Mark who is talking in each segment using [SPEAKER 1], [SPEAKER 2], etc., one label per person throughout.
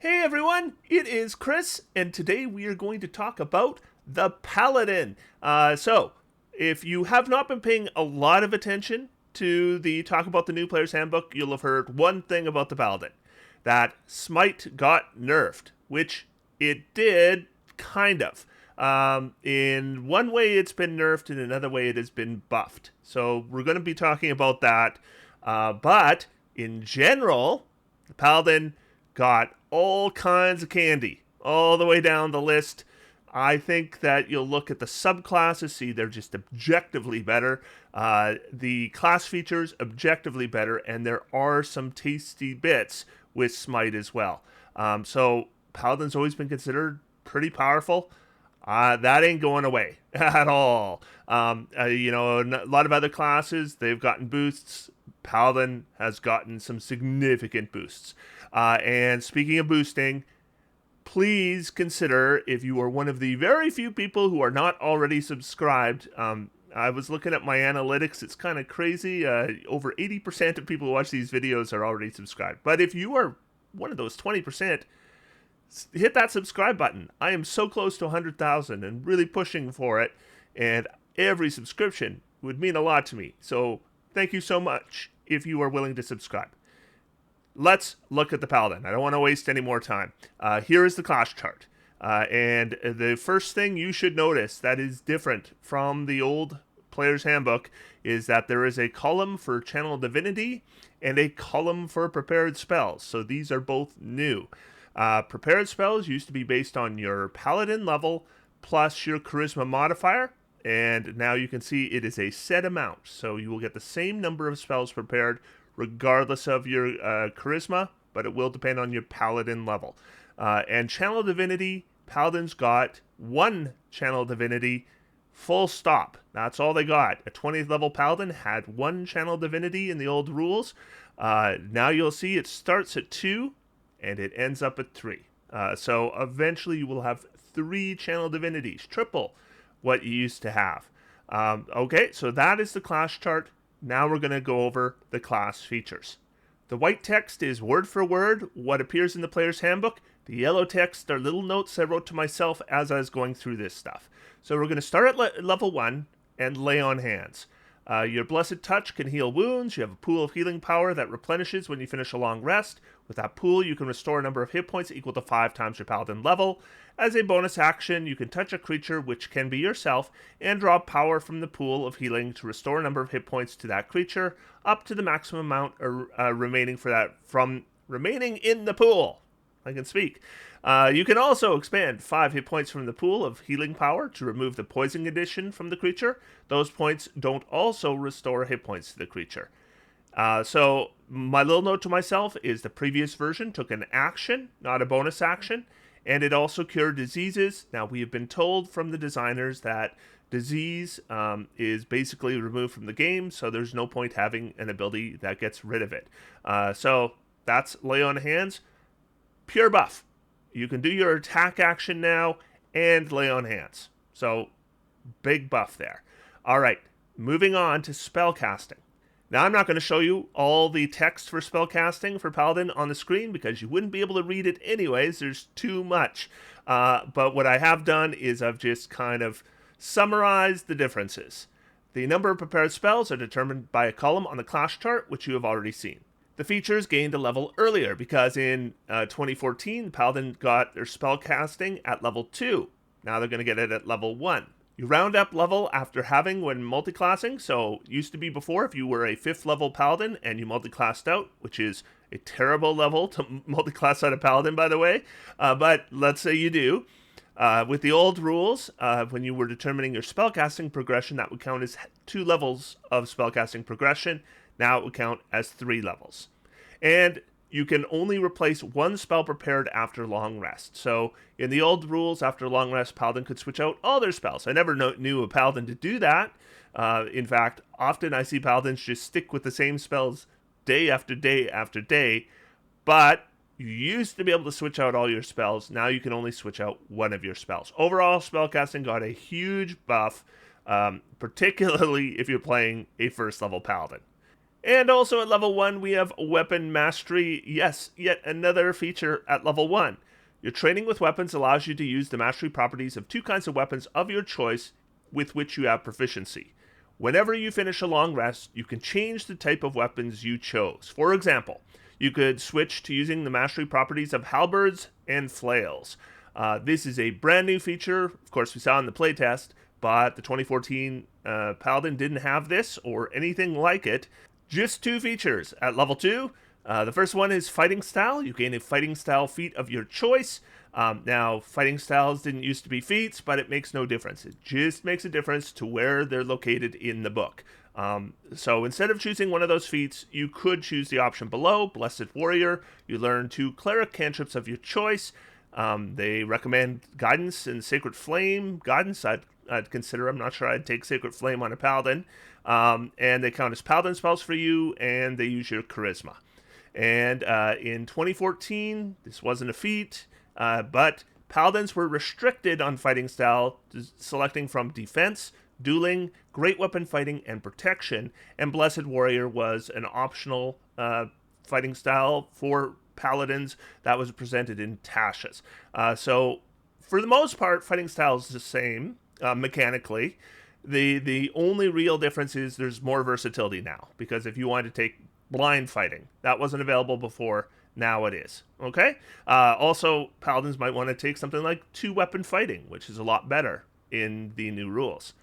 [SPEAKER 1] Hey everyone, it is Chris, and today we are going to talk about the Paladin. If you have not been paying a lot of attention to the talk about the new player's handbook, you'll have heard one thing about the Paladin, that Smite got nerfed, which it did, kind of. In one way, it's been nerfed, in another way, it has been buffed. So we're going to be talking about that. But in general, the Paladin got all kinds of candy all the way down the list. I think that you'll look at the subclasses, see they're just objectively better. The class features objectively better, and there are some tasty bits with Smite as well. So Paladin's always been considered pretty powerful. That ain't going away at all. A lot of other classes, they've gotten boosts. Paladin has gotten some significant boosts. And speaking of boosting, please consider, if you are one of the very few people who are not already subscribed, I was looking at my analytics. It's kind of crazy. Over 80% of people who watch these videos are already subscribed. But if you are one of those 20%, hit that subscribe button. I am so close to 100,000 and really pushing for it. And every subscription would mean a lot to me. So thank you so much if you are willing to subscribe. Let's look at the Paladin. I don't want to waste any more time. Here is the class chart. And the first thing you should notice that is different from the old player's handbook is that there is a column for channel divinity and a column for prepared spells. So these are both new. Prepared spells used to be based on your Paladin level plus your charisma modifier. And now you can see it is a set amount. So you will get the same number of spells prepared regardless of your charisma, but it will depend on your Paladin level. And Channel Divinity, Paladins got one Channel Divinity, full stop. That's all they got. A 20th level Paladin had one Channel Divinity in the old rules. Now you'll see it starts at 2 and it ends up at 3. So eventually you will have 3 Channel Divinities, triple what you used to have. Okay, so that is the class chart. Now we're going to go over the class features. The white text is word for word what appears in the player's handbook. The yellow text are little notes I wrote to myself as I was going through this stuff. So we're going to start at level 1 and lay on hands. Your Blessed Touch can heal wounds. You have a pool of healing power that replenishes when you finish a long rest. With that pool, you can restore a number of hit points equal to 5 times your Paladin level. As a bonus action, you can touch a creature, which can be yourself, and draw power from the pool of healing to restore a number of hit points to that creature, up to the maximum amount remaining in the pool. I can speak. You can also expand 5 hit points from the pool of healing power to remove the poison condition from the creature. Those points don't also restore hit points to the creature. So my little note to myself is the previous version took an action, not a bonus action, and it also cured diseases. Now, we have been told from the designers that disease is basically removed from the game, so there's no point having an ability that gets rid of it. So that's lay on hands. Pure buff. You can do your attack action now and lay on hands. So big buff there. All right, moving on to spell casting. Now, I'm not going to show you all the text for spellcasting for Paladin on the screen because you wouldn't be able to read it anyways. There's too much. But what I have done is I've just kind of summarized the differences. The number of prepared spells are determined by a column on the class chart, which you have already seen. The features gained a level earlier because in 2014, Paladin got their spellcasting at level 2. Now they're going to get it at level 1. You round up level after having when multiclassing. So used to be before if you were a 5th level Paladin and you multiclassed out, which is a terrible level to multiclass out a Paladin, by the way. But let's say you do. With the old rules, when you were determining your spellcasting progression, that would count as 2 levels of spellcasting progression. Now it would count as 3 levels. And you can only replace 1 spell prepared after long rest. So in the old rules, after long rest, Paladin could switch out all their spells. I never knew a Paladin to do that. In fact, often I see Paladins just stick with the same spells day after day after day. But you used to be able to switch out all your spells. Now you can only switch out one of your spells. Overall, spellcasting got a huge buff, particularly if you're playing a 1st level Paladin. And also at level 1, we have Weapon Mastery. Yes, yet another feature at level 1. Your training with weapons allows you to use the mastery properties of 2 kinds of weapons of your choice with which you have proficiency. Whenever you finish a long rest, you can change the type of weapons you chose. For example, you could switch to using the mastery properties of halberds and flails. This is a brand new feature. Of course, we saw in the playtest, but the 2014 Paladin didn't have this or anything like it. Just 2 features at level 2. The first one is Fighting Style. You gain a Fighting Style feat of your choice. Now, fighting styles didn't used to be feats, but it makes no difference. It just makes a difference to where they're located in the book. So instead of choosing one of those feats, you could choose the option below, Blessed Warrior. You learn 2 cleric cantrips of your choice. They recommend Guidance and Sacred Flame. Guidance I'd consider. I'm not sure I'd take Sacred Flame on a Paladin. And they count as Paladin spells for you, and they use your Charisma. And in 2014, this wasn't a feat, but Paladins were restricted on fighting style, selecting from Defense, Dueling, Great Weapon Fighting, and Protection, and Blessed Warrior was an optional fighting style for Paladins that was presented in Tasha's. So, for the most part, fighting style is the same mechanically. The only real difference is there's more versatility now, because if you want to take blind fighting, that wasn't available before, now it is. Okay? Also, Paladins might want to take something like 2-weapon fighting, which is a lot better in the new rules.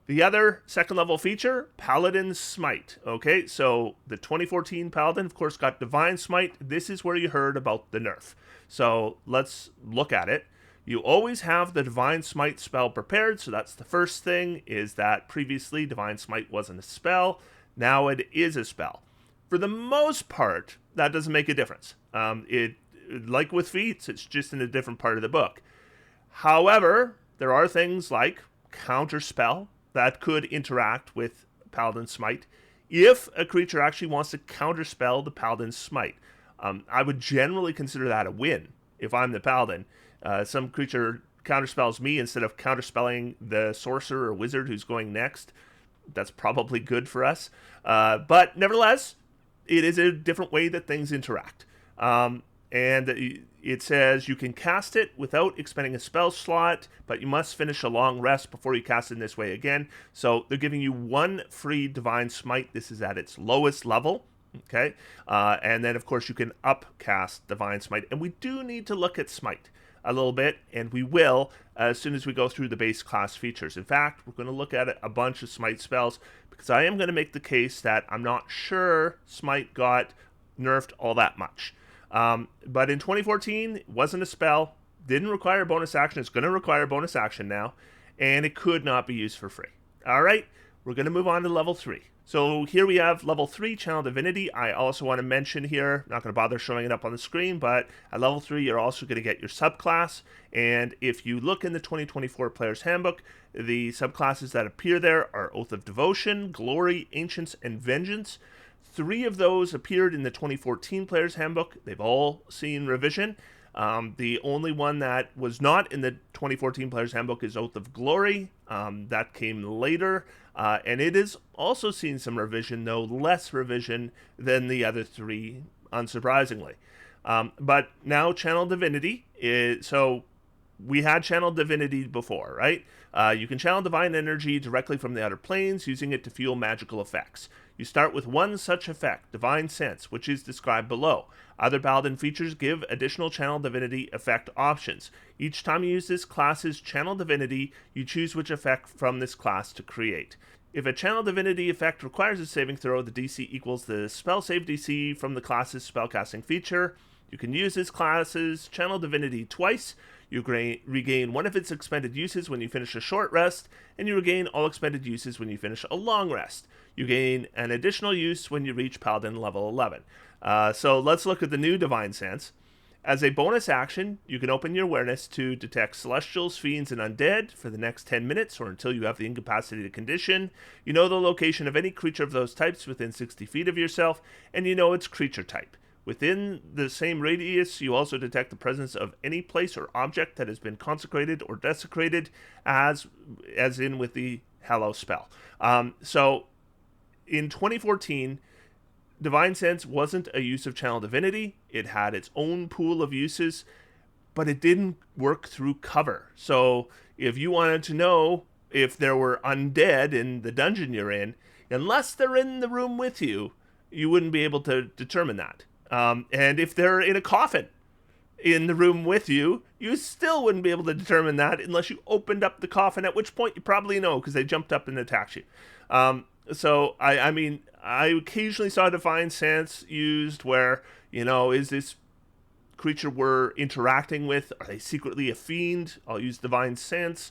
[SPEAKER 1] The other second level feature, Paladin Smite. Okay, so the 2014 Paladin, of course, got Divine Smite. This is where you heard about the nerf. So let's look at it. You always have the Divine Smite spell prepared, so that's the first thing, is that previously Divine Smite wasn't a spell. Now it is a spell. For the most part, that doesn't make a difference. Like with feats, it's just in a different part of the book. However, there are things like Counterspell that could interact with Paladin Smite if a creature actually wants to counterspell the Paladin Smite. I would generally consider that a win if I'm the Paladin. Some creature counterspells me instead of counterspelling the sorcerer or wizard who's going next. That's probably good for us. But nevertheless, it is a different way that things interact. And it says you can cast it without expending a spell slot, but you must finish a long rest before you cast it in this way again. So they're giving you 1 free Divine Smite. This is at its lowest level. Okay. And then, of course, you can upcast Divine Smite. And we do need to look at Smite a little bit, and we will as soon as we go through the base class features. In fact, we're going to look at a bunch of Smite spells, because I am going to make the case that I'm not sure Smite got nerfed all that much. But in 2014, it wasn't a spell, didn't require a bonus action. It's going to require a bonus action now, and it could not be used for free. All right, we're going to move on to level 3. So here we have level 3, Channel Divinity. I also want to mention here, not going to bother showing it up on the screen, but at level 3, you're also going to get your subclass. And if you look in the 2024 Player's Handbook, the subclasses that appear there are Oath of Devotion, Glory, Ancients, and Vengeance. 3 of those appeared in the 2014 Player's Handbook. They've all seen revision. The only one that was not in the 2014 Player's Handbook is Oath of Glory. That came later. And it has also seen some revision, though less revision than the other 3, unsurprisingly. But now Channel Divinity so we had Channel Divinity before, right? You can channel divine energy directly from the outer planes, using it to fuel magical effects. You start with 1 such effect, Divine Sense, which is described below. Other Paladin features give additional Channel Divinity effect options. Each time you use this class's Channel Divinity, you choose which effect from this class to create. If a Channel Divinity effect requires a saving throw, the DC equals the spell save DC from the class's spellcasting feature. You can use this class's Channel Divinity twice. You regain 1 of its expended uses when you finish a short rest, and you regain all expended uses when you finish a long rest. You gain an additional use when you reach Paladin level 11. So let's look at the new Divine Sense. As a bonus action, you can open your awareness to detect celestials, fiends, and undead for the next 10 minutes or until you have the incapacitated condition. You know the location of any creature of those types within 60 feet of yourself, and you know its creature type. Within the same radius, you also detect the presence of any place or object that has been consecrated or desecrated, as in with the Hallow spell. So in 2014, Divine Sense wasn't a use of Channel Divinity. It had its own pool of uses, but it didn't work through cover. So if you wanted to know if there were undead in the dungeon you're in, unless they're in the room with you, you wouldn't be able to determine that. And if they're in a coffin in the room with you, you still wouldn't be able to determine that unless you opened up the coffin, at which point you probably know because they jumped up and attacked you. So I mean, I occasionally saw Divine Sense used where, is this creature we're interacting with, are they secretly a fiend? I'll use Divine Sense.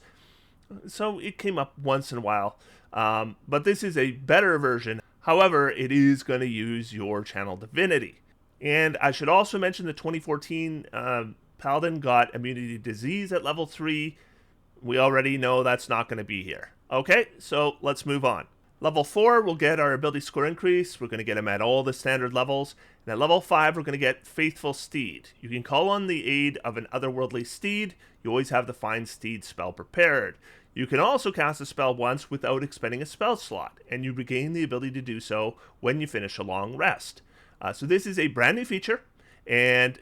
[SPEAKER 1] So it came up once in a while. But this is a better version. However, it is going to use your Channel Divinity. And I should also mention the 2014 Paladin got Immunity to Disease at level 3. We already know that's not going to be here. Okay, so let's move on. Level 4, we'll get our ability score increase. We're going to get them at all the standard levels. And at level 5, we're going to get Faithful Steed. You can call on the aid of an otherworldly steed. You always have the Find Steed spell prepared. You can also cast a spell once without expending a spell slot, and you regain the ability to do so when you finish a long rest. So this is a brand new feature, and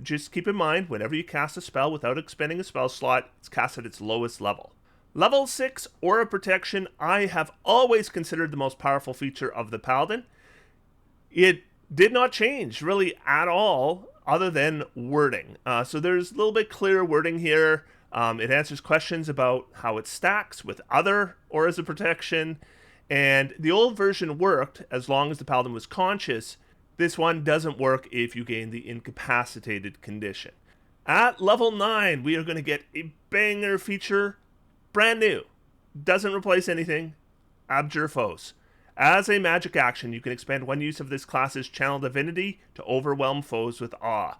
[SPEAKER 1] just keep in mind, whenever you cast a spell without expending a spell slot, it's cast at its lowest level. Level 6, Aura Protection, I have always considered the most powerful feature of the Paladin. It did not change really at all, other than wording. So there's a little bit clearer wording here. It answers questions about how it stacks with other auras of protection. And the old version worked as long as the Paladin was conscious. This one doesn't work if you gain the incapacitated condition. At level 9, we are going to get a banger feature. Brand new. Doesn't replace anything. Abjure Foes. As a magic action, you can expand one use of this class's Channel Divinity to overwhelm foes with awe.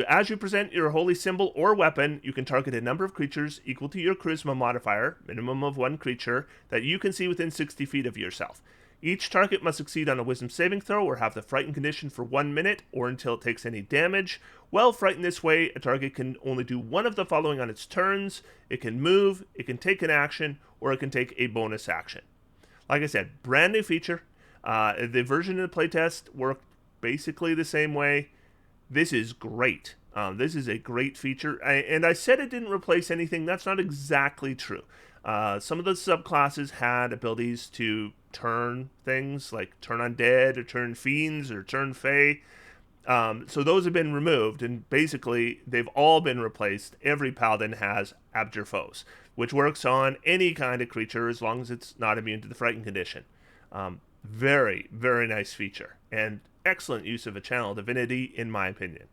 [SPEAKER 1] As you present your holy symbol or weapon, you can target a number of creatures equal to your charisma modifier, minimum of one creature, that you can see within 60 feet of yourself. Each target must succeed on a wisdom saving throw or have the frightened condition for 1 minute or until it takes any damage. While frightened this way, a target can only do one of the following on its turns. It can move, it can take an action, or it can take a bonus action. Like I said, brand new feature. The version of the playtest worked basically the same way. This is great. This is a great feature. And I said it didn't replace anything. That's not exactly true. Some of the subclasses had abilities to turn things, like turn undead, or turn fiends, or turn fae. So those have been removed, and basically they've all been replaced. Every Paladin has Abjure Foes, which works on any kind of creature as long as it's not immune to the frightened condition. Very, very nice feature, and excellent use of a Channel Divinity, in my opinion.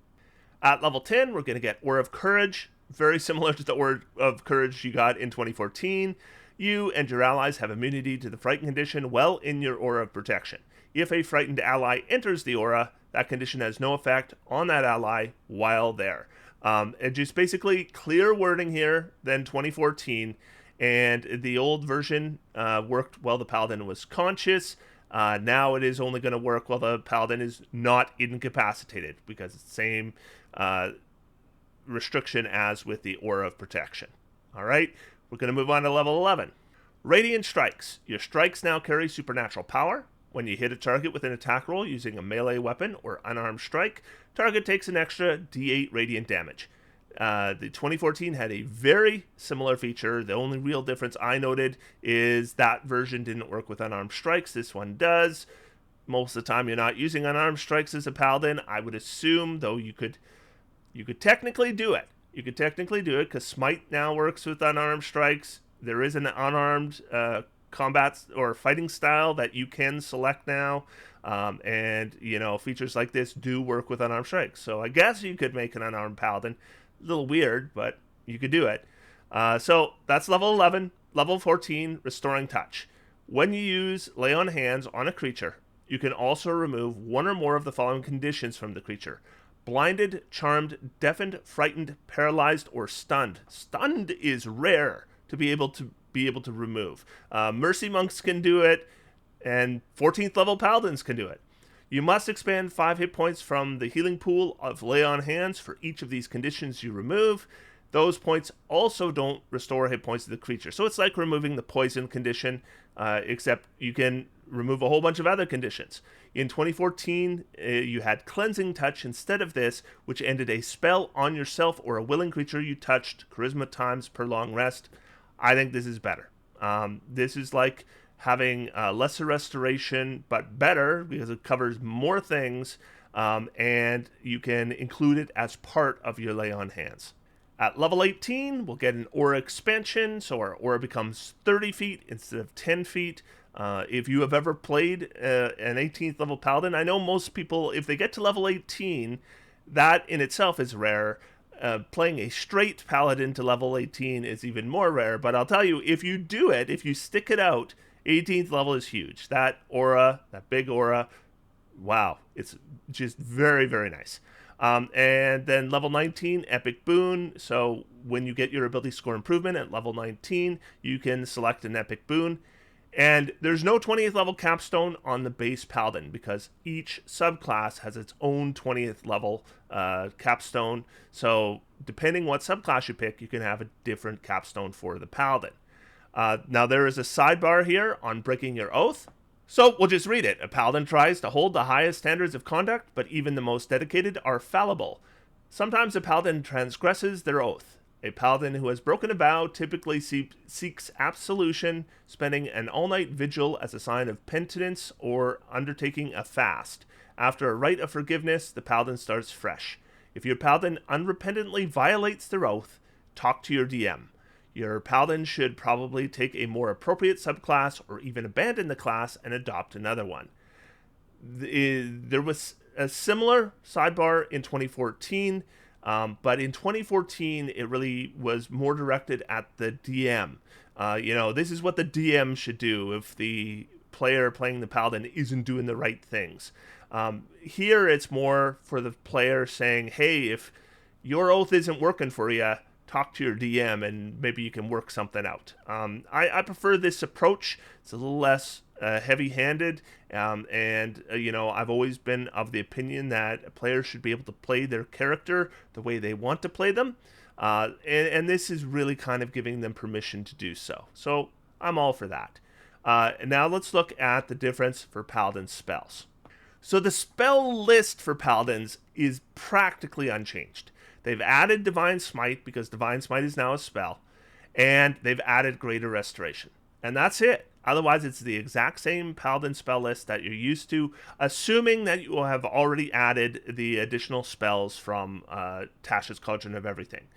[SPEAKER 1] At level 10, we're going to get Aura of Courage, very similar to the Aura of Courage you got in 2014. You and your allies have immunity to the frightened condition while in your Aura of Protection. If a frightened ally enters the aura, that condition has no effect on that ally while there. It just basically clear wording here than 2014, and the old version worked while the Paladin was conscious. Now it is only going to work while the Paladin is not incapacitated, because it's the same restriction as with the Aura of Protection. All right, we're going to move on to level 11. Radiant Strikes. Your strikes now carry supernatural power. When you hit a target with an attack roll using a melee weapon or unarmed strike, target takes an extra d8 radiant damage. The 2014 had a very similar feature. The only real difference I noted is that version didn't work with unarmed strikes. This one does. Most of the time you're not using unarmed strikes as a Paladin. I would assume, though, you could technically do it. You could technically do it because Smite now works with unarmed strikes. There is an unarmed combat or fighting style that you can select now, and features like this do work with unarmed strikes. So I guess you could make an unarmed Paladin. A little weird, but you could do it. So that's level 11. Level 14, Restoring Touch. When you use Lay on Hands on a creature, you can also remove one or more of the following conditions from the creature: blinded, charmed, deafened, frightened, paralyzed, or stunned. Stunned is rare to be able to remove. Mercy Monks can do it, and 14th level Paladins can do it. You must expand 5 hit points from the healing pool of Lay on Hands for each of these conditions you remove. Those points also don't restore hit points to the creature. So it's like removing the poison condition, except you can remove a whole bunch of other conditions. In 2014, you had Cleansing Touch instead of this, which ended a spell on yourself or a willing creature you touched, charisma times per long rest. I think this is better. This is like having lesser restoration, but better because it covers more things, and you can include it as part of your lay on hands. At level 18, we'll get an aura expansion, so our aura becomes 30 feet instead of 10 feet. If you have ever played an 18th level Paladin, I know most people, if they get to level 18, that in itself is rare. Playing a straight Paladin to level 18 is even more rare, but I'll tell you, if you do it, if you stick it out, 18th level is huge. That aura, that big aura, wow, it's just very, very nice. And then level 19, Epic Boon. So when you get your ability score improvement at level 19, you can select an Epic Boon. And there's no 20th level capstone on the base Paladin because each subclass has its own 20th level capstone. So depending what subclass you pick, you can have a different capstone for the Paladin. Now there is a sidebar here on breaking your oath. So we'll just read it. A Paladin tries to hold the highest standards of conduct, but even the most dedicated are fallible. Sometimes a Paladin transgresses their oath. A Paladin who has broken a vow typically seeks absolution, spending an all-night vigil as a sign of penitence or undertaking a fast. After a rite of forgiveness, the Paladin starts fresh. If your Paladin unrepentantly violates their oath, talk to your DM. Your Paladin should probably take a more appropriate subclass or even abandon the class and adopt another one. There was a similar sidebar in 2014, but in 2014 it really was more directed at the DM. This is what the DM should do if the player playing the Paladin isn't doing the right things. Here it's more for the player saying, hey, if your oath isn't working for you, talk to your DM and maybe you can work something out. I prefer this approach. It's a little less heavy-handed, and I've always been of the opinion that players should be able to play their character the way they want to play them, and this is really kind of giving them permission to do so. So I'm all for that. And now let's look at the difference for Paladin spells. So the spell list for Paladins is practically unchanged. They've added Divine Smite because Divine Smite is now a spell, and they've added Greater Restoration. And that's it. Otherwise, it's the exact same Paladin spell list that you're used to, assuming that you will have already added the additional spells from Tasha's Cauldron of Everything,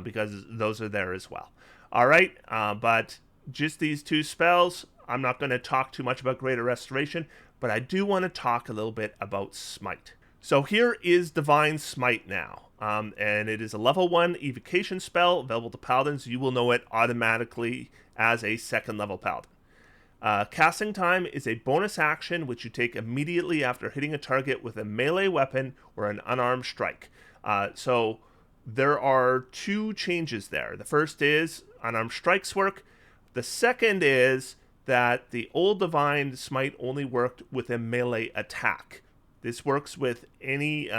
[SPEAKER 1] because those are there as well. All right, but just these two spells. I'm not going to talk too much about Greater Restoration, but I do want to talk a little bit about Smite. So here is Divine Smite now. And it is a level 1 evocation spell available to Paladins. You will know it automatically as a second level Paladin. Casting time is a bonus action which you take immediately after hitting a target with a melee weapon or an unarmed strike. So there are two changes there. The first is unarmed strikes work. The second is that the old Divine Smite only worked with a melee attack. This works with any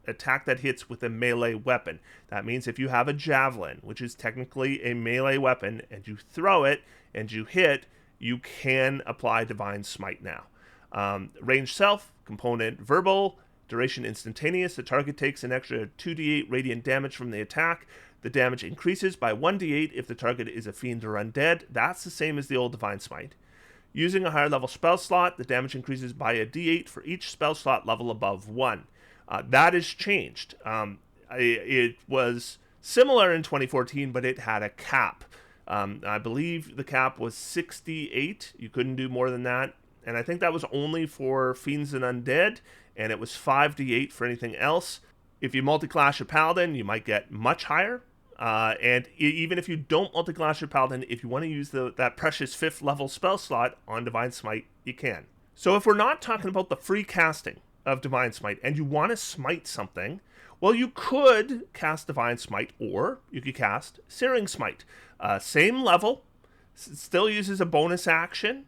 [SPEAKER 1] attack that hits with a melee weapon. That means if you have a javelin, which is technically a melee weapon, and you throw it and you hit, you can apply Divine Smite now. Range self, component verbal, duration instantaneous. The target takes an extra 2d8 radiant damage from the attack. The damage increases by 1d8 if the target is a fiend or undead. That's the same as the old Divine Smite. Using a higher level spell slot, the damage increases by a d8 for each spell slot level above 1. That has changed. It was similar in 2014, but it had a cap. I believe the cap was 68. You couldn't do more than that. And I think that was only for Fiends and Undead, and it was 5d8 for anything else. If you multi-class your Paladin, you might get much higher. And even if you don't multi-class your Paladin, if you want to use that precious 5th level spell slot on Divine Smite, you can. So if we're not talking about the free casting of Divine Smite and you want to smite something, well, you could cast Divine Smite, or you could cast Searing Smite. Same level, still uses a bonus action,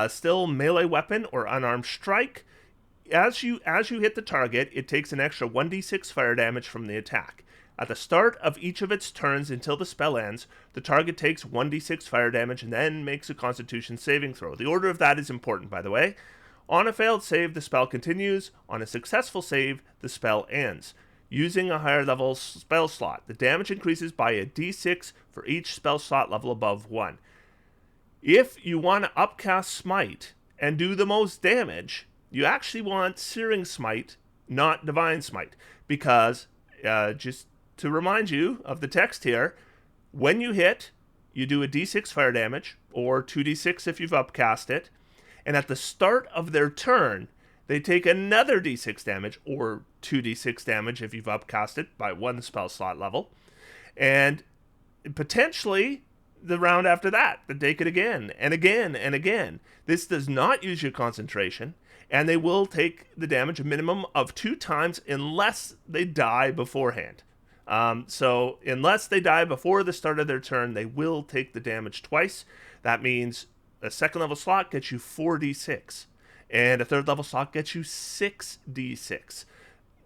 [SPEAKER 1] still melee weapon or unarmed strike. As you hit the target, it takes an extra 1d6 fire damage from the attack. At the start of each of its turns until the spell ends, the target takes 1d6 fire damage and then makes a Constitution saving throw. The order of that is important, by the way. On a failed save, the spell continues. On a successful save, the spell ends. Using a higher level spell slot, the damage increases by a d6 for each spell slot level above 1. If you want to upcast Smite and do the most damage, you actually want Searing Smite, not Divine Smite, because, just to remind you of the text here, when you hit, you do a d6 fire damage, or 2d6 if you've upcast it, and at the start of their turn, they take another d6 damage, or 2d6 damage if you've upcast it by 1 spell slot level, and potentially the round after that, they take it again, and again, and again. This does not use your concentration, and they will take the damage a minimum of 2 times unless they die beforehand. So unless they die before the start of their turn, they will take the damage twice. That means a second level slot gets you 4d6, and a third level slot gets you 6d6.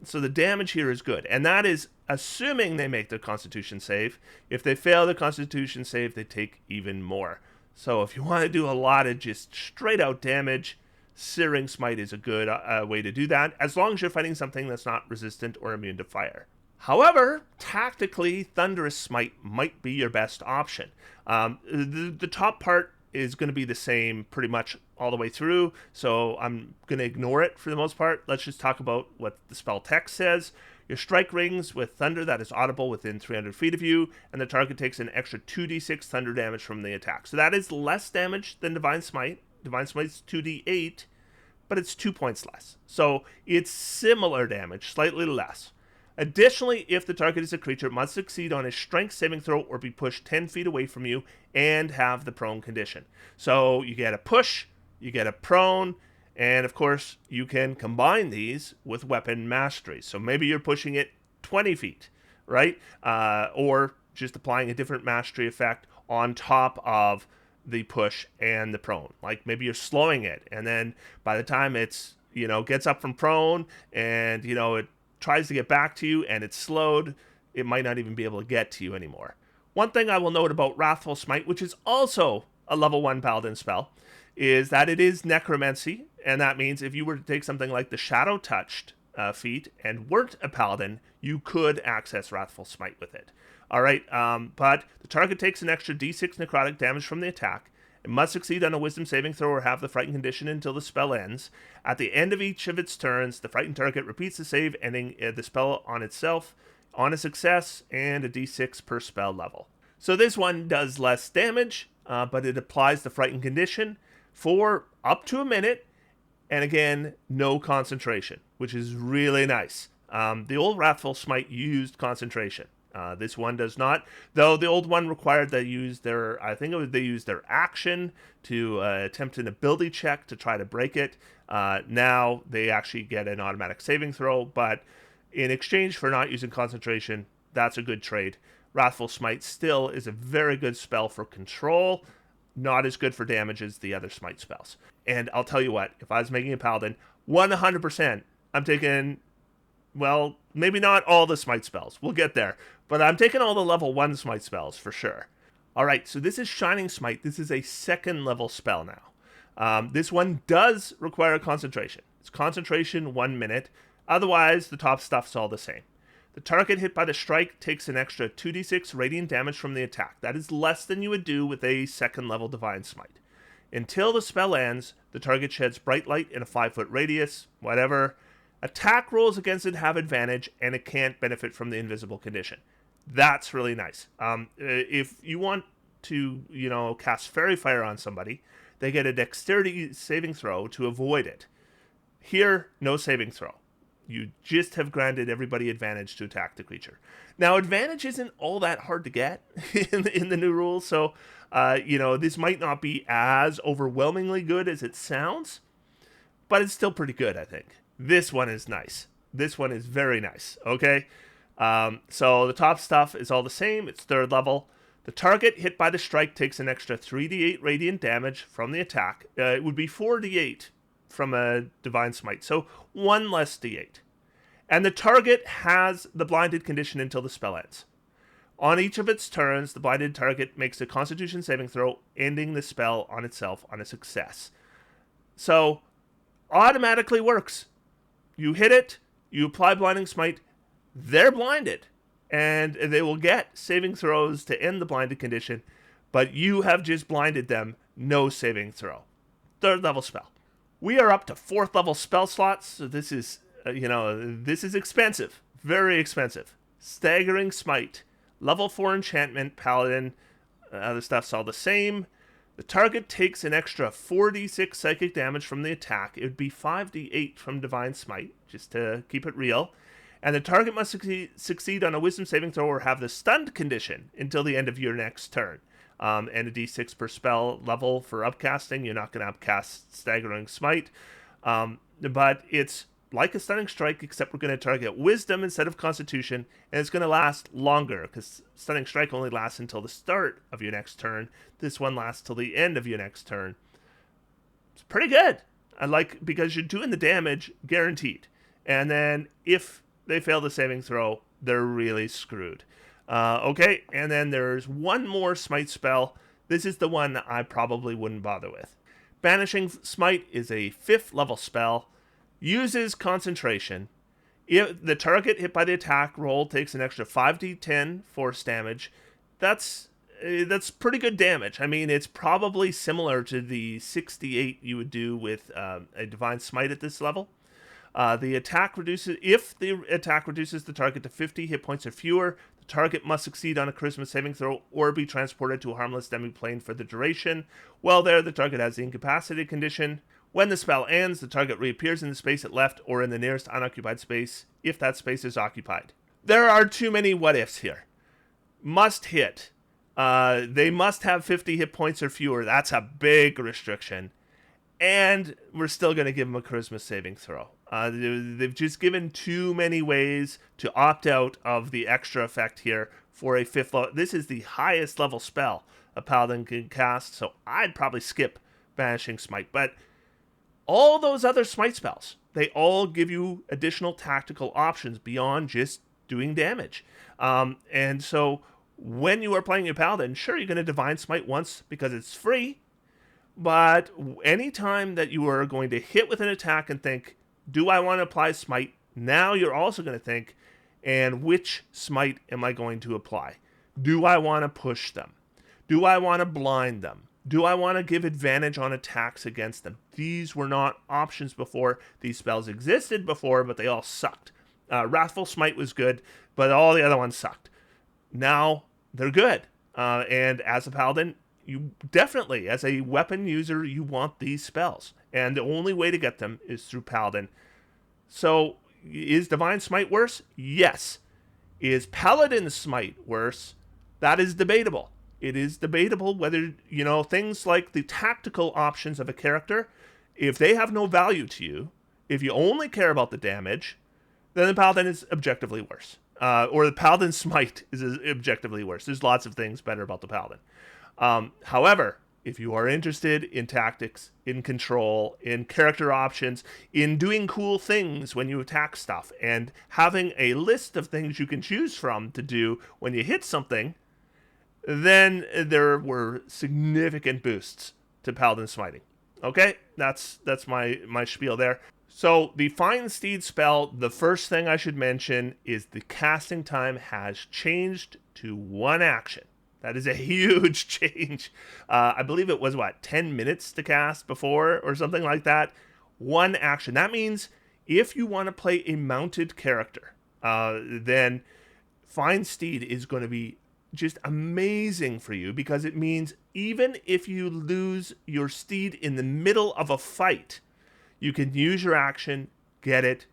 [SPEAKER 1] So the damage here is good, and that is assuming they make their Constitution save. If they fail the Constitution save, they take even more. So if you want to do a lot of just straight out damage, Searing Smite is a good way to do that, as long as you're fighting something that's not resistant or immune to fire. However, tactically, Thunderous Smite might be your best option. The top part is going to be the same pretty much all the way through, so I'm going to ignore it for the most part. Let's just talk about what the spell text says. Your strike rings with thunder that is audible within 300 feet of you, and the target takes an extra 2d6 thunder damage from the attack. So that is less damage than Divine Smite. Divine Smite's 2d8, but it's 2 points less. So it's similar damage, slightly less. Additionally, if the target is a creature, it must succeed on a strength saving throw or be pushed 10 feet away from you and have the prone condition. So you get a push, you get a prone, and of course you can combine these with weapon mastery. So maybe you're pushing it 20 feet, right? Or just applying a different mastery effect on top of the push and the prone. Like maybe you're slowing it, and then by the time it's, gets up from prone and, it tries to get back to you and it's slowed, it might not even be able to get to you anymore. One thing I will note about Wrathful Smite, which is also a level 1 Paladin spell, is that it is necromancy, and that means if you were to take something like the Shadow Touched feat and weren't a Paladin, you could access Wrathful Smite with it. Alright, but the target takes an extra d6 necrotic damage from the attack. It must succeed on a wisdom saving throw or have the frightened condition until the spell ends. At the end of each of its turns, the frightened target repeats the save, ending the spell on itself on a success and a d6 per spell level. So this one does less damage, but it applies the frightened condition for up to a minute, and again, no concentration, which is really nice. The old Wrathful Smite used concentration. This one does not, though the old one required they use they used their action to attempt an ability check to try to break it. Now they actually get an automatic saving throw, but in exchange for not using concentration, that's a good trade. Wrathful Smite still is a very good spell for control, not as good for damage as the other Smite spells. And I'll tell you what, if I was making a Paladin, 100%, I'm taking, well, maybe not all the Smite spells. We'll get there. But I'm taking all the level 1 Smite spells for sure. Alright, so this is Shining Smite. This is a 2nd level spell now. This one does require concentration. It's concentration 1 minute. Otherwise, the top stuff's all the same. The target hit by the strike takes an extra 2d6 radiant damage from the attack. That is less than you would do with a 2nd level Divine Smite. Until the spell ends, the target sheds bright light in a 5-foot radius, whatever. Attack rolls against it have advantage, and it can't benefit from the invisible condition. That's really nice. If you want to, cast Fairy Fire on somebody, they get a dexterity saving throw to avoid it. Here, no saving throw. You just have granted everybody advantage to attack the creature. Now, advantage isn't all that hard to get in the new rules, so, this might not be as overwhelmingly good as it sounds, but it's still pretty good, I think. This one is nice. This one is very nice, okay? So the top stuff is all the same. It's 3rd level. The target hit by the strike takes an extra 3d8 radiant damage from the attack. It would be 4d8 from a Divine Smite, so 1 less d8. And the target has the blinded condition until the spell ends. On each of its turns, the blinded target makes a Constitution saving throw, ending the spell on itself on a success. So, automatically works. You hit it, you apply Blinding Smite, they're blinded, and they will get saving throws to end the blinded condition, but you have just blinded them, no saving throw. 3rd level spell. We are up to 4th level spell slots, so this is, this is expensive, very expensive. Staggering Smite, level 4 enchantment, Paladin, other stuff's all the same. The target takes an extra 4d6 psychic damage from the attack. It would be 5d8 from Divine Smite, just to keep it real. And the target must succeed on a Wisdom saving throw or have the stunned condition until the end of your next turn. And a d6 per spell level for upcasting. You're not going to upcast Staggering Smite. But it's like a Stunning Strike, except we're going to target Wisdom instead of Constitution, and it's going to last longer, because Stunning Strike only lasts until the start of your next turn. This one lasts till the end of your next turn. It's pretty good. I like, because you're doing the damage guaranteed. And then if they fail the saving throw, they're really screwed. Okay, and then there's one more Smite spell. This is the one I probably wouldn't bother with. Banishing Smite is a 5th level spell. Uses concentration. If the target hit by the attack roll takes an extra 5d10 force damage, that's pretty good damage. I mean, it's probably similar to the 68 you would do with a Divine Smite at this level. If the attack reduces the target to 50 hit points or fewer, the target must succeed on a Charisma saving throw or be transported to a harmless demi-plane for the duration. While there, the target has the incapacitated condition. When the spell ends, the target reappears in the space it left or in the nearest unoccupied space if that space is occupied. There are too many what-ifs here. Must hit. They must have 50 hit points or fewer. That's a big restriction. And we're still going to give them a Charisma saving throw. They've just given too many ways to opt out of the extra effect here for a 5th level. This is the highest level spell a Paladin can cast, so I'd probably skip Banishing Smite. But all those other Smite spells, they all give you additional tactical options beyond just doing damage. And so when you are playing a Paladin, sure, you're going to Divine Smite once because it's free. But anytime that you are going to hit with an attack and think, do I want to apply Smite? Now you're also going to think, and which Smite am I going to apply? Do I want to push them? Do I want to blind them? Do I want to give advantage on attacks against them? These were not options before. These spells existed before, but they all sucked. Wrathful Smite was good, but all the other ones sucked. Now they're good. And as a Paladin, you definitely, as a weapon user, you want these spells. And the only way to get them is through Paladin. So, is Divine Smite worse? Yes. Is Paladin Smite worse? That is debatable. It is debatable whether, things like the tactical options of a character, if they have no value to you, if you only care about the damage, then the Paladin is objectively worse. Or the Paladin Smite is objectively worse. There's lots of things better about the Paladin. However, if you are interested in tactics, in control, in character options, in doing cool things when you attack stuff, and having a list of things you can choose from to do when you hit something, then there were significant boosts to Paladin Smiting. Okay, that's my spiel there. So the Fine Steed spell, the first thing I should mention is the casting time has changed to 1 action. That is a huge change. I believe it was, 10 minutes to cast before or something like that. 1 action. That means if you want to play a mounted character, then Fine Steed is going to be just amazing for you, because it means even if you lose your steed in the middle of a fight, you can use your action, get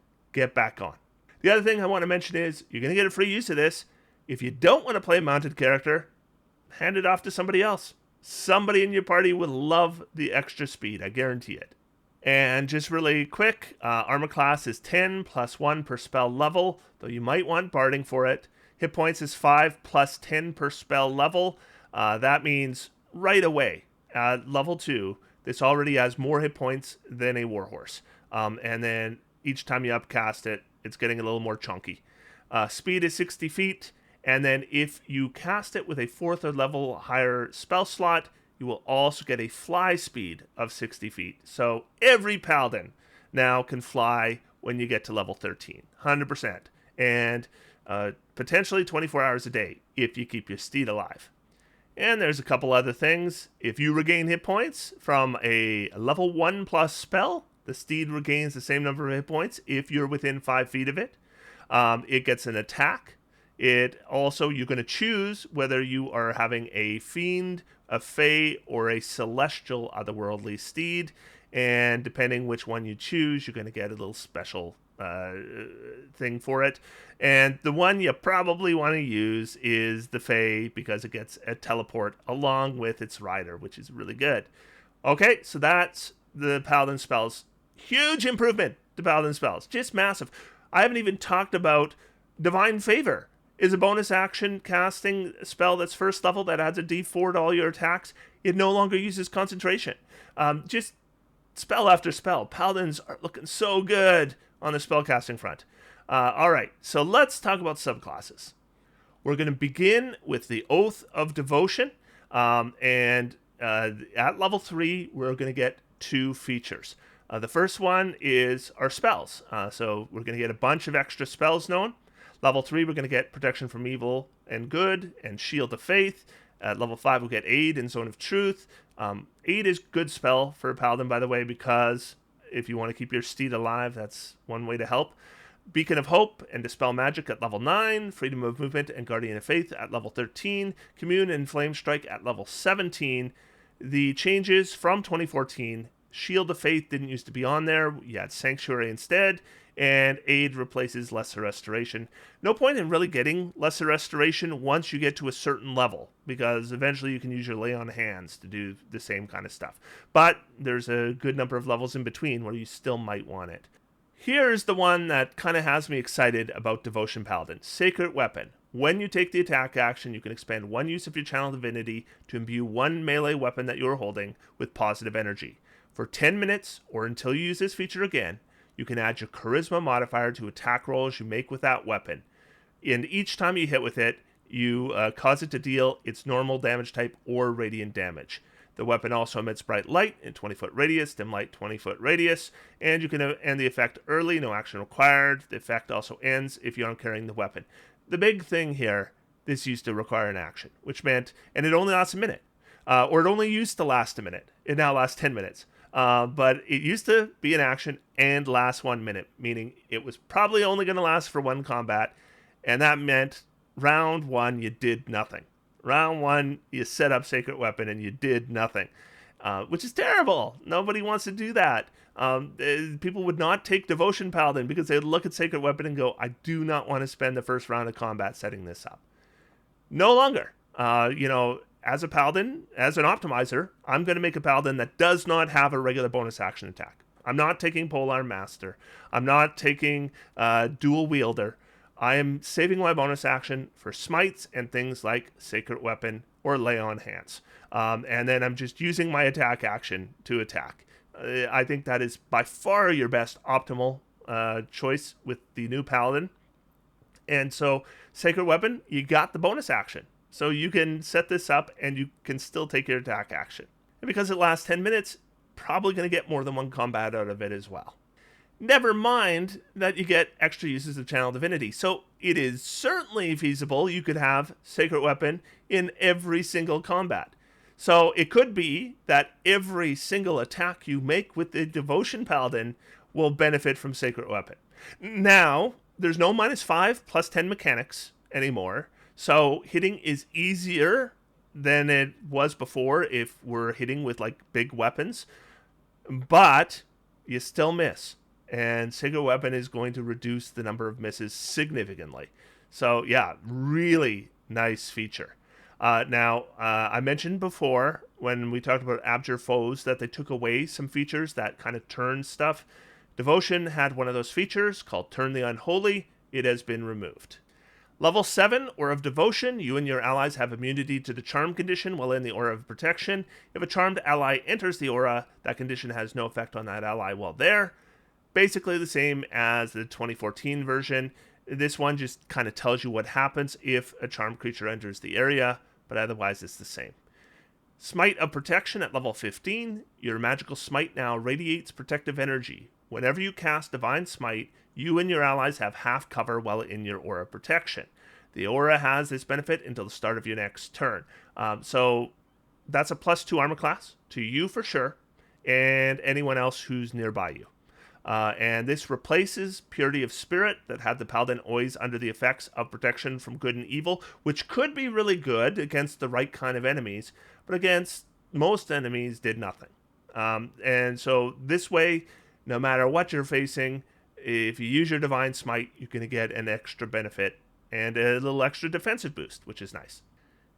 [SPEAKER 1] back on. The other thing I want to mention is you're going to get a free use of this. If you don't want to play a mounted character, hand it off to somebody else. Somebody in your party will love the extra speed, I guarantee it. And just really quick, armor class is 10 plus 1 per spell level, though you might want barding for it. Hit points is 5 plus 10 per spell level. That means right away, level 2, this already has more hit points than a warhorse. And then each time you upcast it, It's getting a little more chunky. Speed is 60 feet, and then if you cast it with a 4th or level higher spell slot, you will also get a fly speed of 60 feet. So every Paladin now can fly when you get to level 13, 100%. And potentially 24 hours a day if you keep your steed alive. And there's a couple other things. If you regain hit points from a level 1 plus spell, the steed regains the same number of hit points if you're within 5 feet of it. It gets an attack. It also, you're going to choose whether you are having a fiend, a fae, or a celestial otherworldly steed. And depending which one you choose, you're going to get a little special thing for it. And the one you probably want to use is the fae, because it gets a teleport along with its rider, which is really good. Okay, so that's the Paladin spells. Huge improvement to Paladin spells. Just massive. I haven't even talked about Divine Favor. Is a bonus action casting spell that's first level that adds a d4 to all your attacks. It no longer uses concentration. Just spell after spell. Paladins are looking so good on the spellcasting front. All right, so let's talk about subclasses. We're going to begin with the Oath of Devotion, and at level 3, we're going to get 2 features. The first one is our spells. So we're going to get a bunch of extra spells known. Level 3, we're going to get Protection from Evil and Good and Shield of Faith. At level 5, we'll get Aid and Zone of Truth. Aid is good spell for a Paladin, by the way, because if you want to keep your steed alive, that's one way to help. Beacon of Hope and Dispel Magic at level 9. Freedom of Movement and Guardian of Faith at level 13. Commune and Flame Strike at level 17. The changes from 2014, Shield of Faith didn't used to be on there. You had Sanctuary instead, and Aid replaces Lesser Restoration. No point in really getting Lesser Restoration once you get to a certain level, because eventually you can use your Lay on Hands to do the same kind of stuff. But there's a good number of levels in between where you still might want it. Here's the one that kind of has me excited about Devotion Paladin. Sacred Weapon. When you take the attack action, you can expand one use of your Channel Divinity to imbue one melee weapon that you're holding with positive energy. For 10 minutes, or until you use this feature again, you can add your Charisma modifier to attack rolls you make with that weapon. And each time you hit with it, you cause it to deal its normal damage type or radiant damage. The weapon also emits bright light in 20-foot radius, dim light 20-foot radius, and you can end the effect early, no action required. The effect also ends if you aren't carrying the weapon. The big thing here, this used to require an action, which meant, and it only lasts a minute, or it only used to last a minute. It now lasts 10 minutes. But it used to be an action and last 1 minute, meaning it was probably only going to last for one combat, and that meant round 1 you did nothing. Round 1 you set up Sacred Weapon and you did nothing, which is terrible. Nobody wants to do that. People would not take Devotion Paladin because they'd look at Sacred Weapon and go, I do not want to spend the first round of combat setting this up. No longer. As a Paladin, as an optimizer, I'm going to make a Paladin that does not have a regular bonus action attack. I'm not taking Polearm Master. I'm not taking Dual Wielder. I am saving my bonus action for Smites and things like Sacred Weapon or Lay on Hands. And then I'm just using my attack action to attack. I think that is by far your best optimal choice with the new Paladin. And so Sacred Weapon, you got the bonus action. So you can set this up and you can still take your attack action. And because it lasts 10 minutes, probably going to get more than one combat out of it as well. Never mind that you get extra uses of Channel Divinity. So it is certainly feasible you could have Sacred Weapon in every single combat. So it could be that every single attack you make with the Devotion Paladin will benefit from Sacred Weapon. Now, there's no -5 +10 mechanics anymore. So hitting is easier than it was before if we're hitting with like big weapons. But you still miss. And Sacred Weapon is going to reduce the number of misses significantly. So yeah, really nice feature. Now, I mentioned before when we talked about Abjure Foes that they took away some features that kind of turned stuff. Devotion had one of those features called Turn the Unholy. It has been removed. Level 7, Aura of Devotion. You and your allies have immunity to the charm condition while in the Aura of Protection. If a charmed ally enters the aura, that condition has no effect on that ally while there. basically the same as the 2014 version. This one just kind of tells you what happens if a charmed creature enters the area, but otherwise it's the same. Smite of Protection at level 15. Your magical smite now radiates protective energy. Whenever you cast Divine Smite, you and your allies have half cover while in your aura of protection. The aura has this benefit until the start of your next turn. So that's a +2 armor class to you for sure, and anyone else who's nearby you. And this replaces Purity of Spirit that had the Paladin always under the effects of protection from good and evil, which could be really good against the right kind of enemies, but against most enemies did nothing. And so this way, no matter what you're facing, if you use your Divine Smite, you're going to get an extra benefit and a little extra defensive boost, which is nice.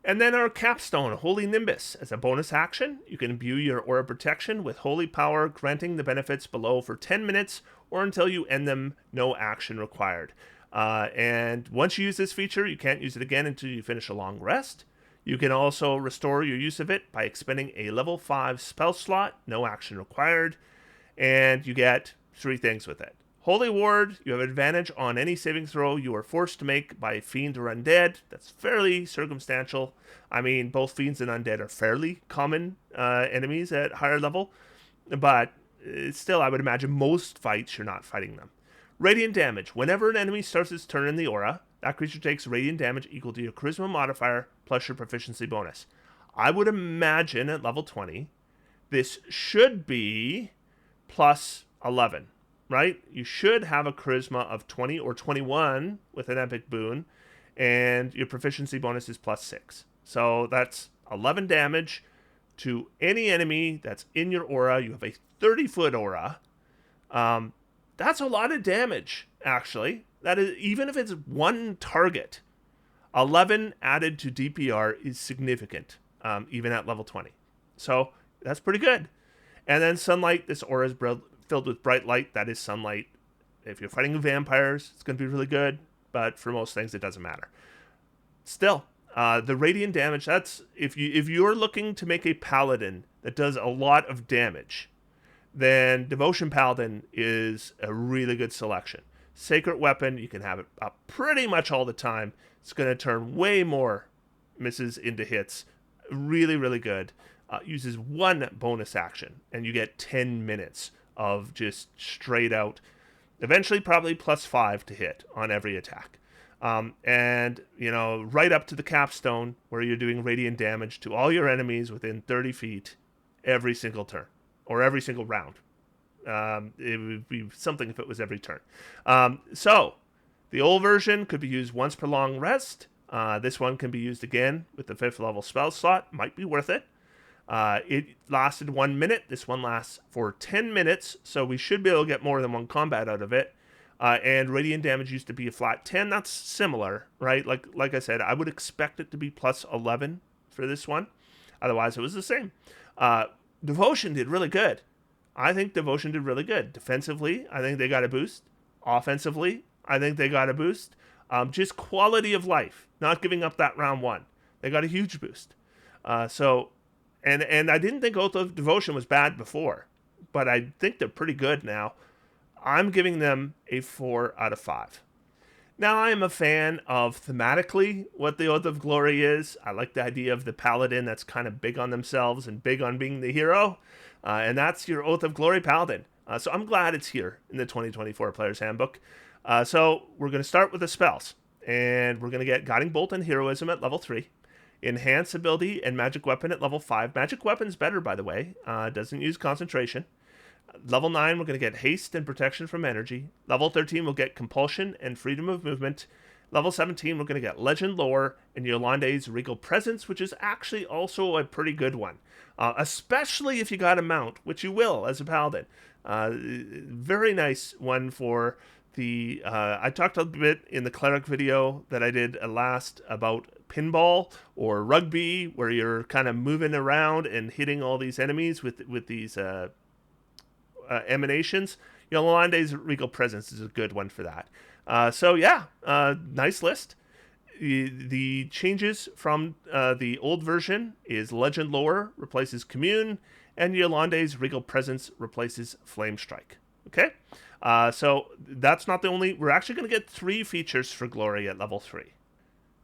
[SPEAKER 1] And then our capstone, Holy Nimbus. As a bonus action, you can imbue your aura protection with holy power, granting the benefits below for 10 minutes or until you end them, no action required. And once you use this feature, you can't use it again until you finish a long rest. You can also restore your use of it by expending a level 5 spell slot, no action required. And you get 3 things with it. Holy Ward, you have advantage on any saving throw you are forced to make by a fiend or undead. That's fairly circumstantial. I mean, both fiends and undead are fairly common enemies at higher level, but still, I would imagine most fights you're not fighting them. Radiant damage. Whenever an enemy starts its turn in the aura, that creature takes radiant damage equal to your charisma modifier plus your proficiency bonus. I would imagine at level 20, this should be plus 11. Right? You should have a charisma of 20 or 21 with an epic boon, and your proficiency bonus is +6. So that's 11 damage to any enemy that's in your aura. You have a 30-foot aura. That's a lot of damage, actually. That is, even if it's one target, 11 added to DPR is significant, even at level 20. So that's pretty good. And then Sunlight, this aura is filled with bright light. That is sunlight. If you're fighting vampires, it's going to be really good, but for most things, it doesn't matter. Still, the radiant damage, that's if you're looking to make a paladin that does a lot of damage, then Devotion Paladin is a really good selection. Sacred Weapon, you can have it up pretty much all the time. It's going to turn way more misses into hits. Really, really good. Uses 1 bonus action, and you get 10 minutes of just straight out, eventually probably +5 to hit on every attack. And, you know, right up to the capstone where you're doing radiant damage to all your enemies within 30 feet every single turn, or every single round. It would be something if it was every turn. So, the old version could be used once per long rest. This one can be used again with the 5th level spell slot. Might be worth it. It lasted 1 minute. This one lasts for 10 minutes, so we should be able to get more than one combat out of it. And radiant damage used to be a flat 10. That's similar, right? Like I said, I would expect it to be +11 for this one. Otherwise, it was the same. Devotion did really good. I think Devotion did really good. Defensively, I think they got a boost. Offensively, I think they got a boost. Just quality of life, not giving up that round 1. They got a huge boost. And I didn't think Oath of Devotion was bad before, but I think they're pretty good now. I'm giving them a 4 out of 5. Now, I am a fan of thematically what the Oath of Glory is. I like the idea of the Paladin that's kind of big on themselves and big on being the hero, and that's your Oath of Glory Paladin. So I'm glad it's here in the 2024 Player's Handbook. So we're going to start with the spells, and we're going to get Guiding Bolt and Heroism at level 3. Enhance ability and magic weapon at level 5. Magic weapon's better, by the way. Doesn't use concentration. Level 9, we're going to get haste and protection from energy. Level 13, we'll get compulsion and freedom of movement. Level 17, we're going to get legend lore and Yolande's regal presence, which is actually also a pretty good one. Especially if you got a mount, which you will as a paladin. Very nice one for the... I talked a bit in the cleric video that I did last about pinball or rugby, where you're kind of moving around and hitting all these enemies with these emanations. Yolande's regal presence is a good one for that. Nice list. The changes from the old version is legend lore replaces commune, and Yolande's regal presence replaces flame strike, Okay? So that's not the only. We're actually going to get 3 features for Glory at level 3.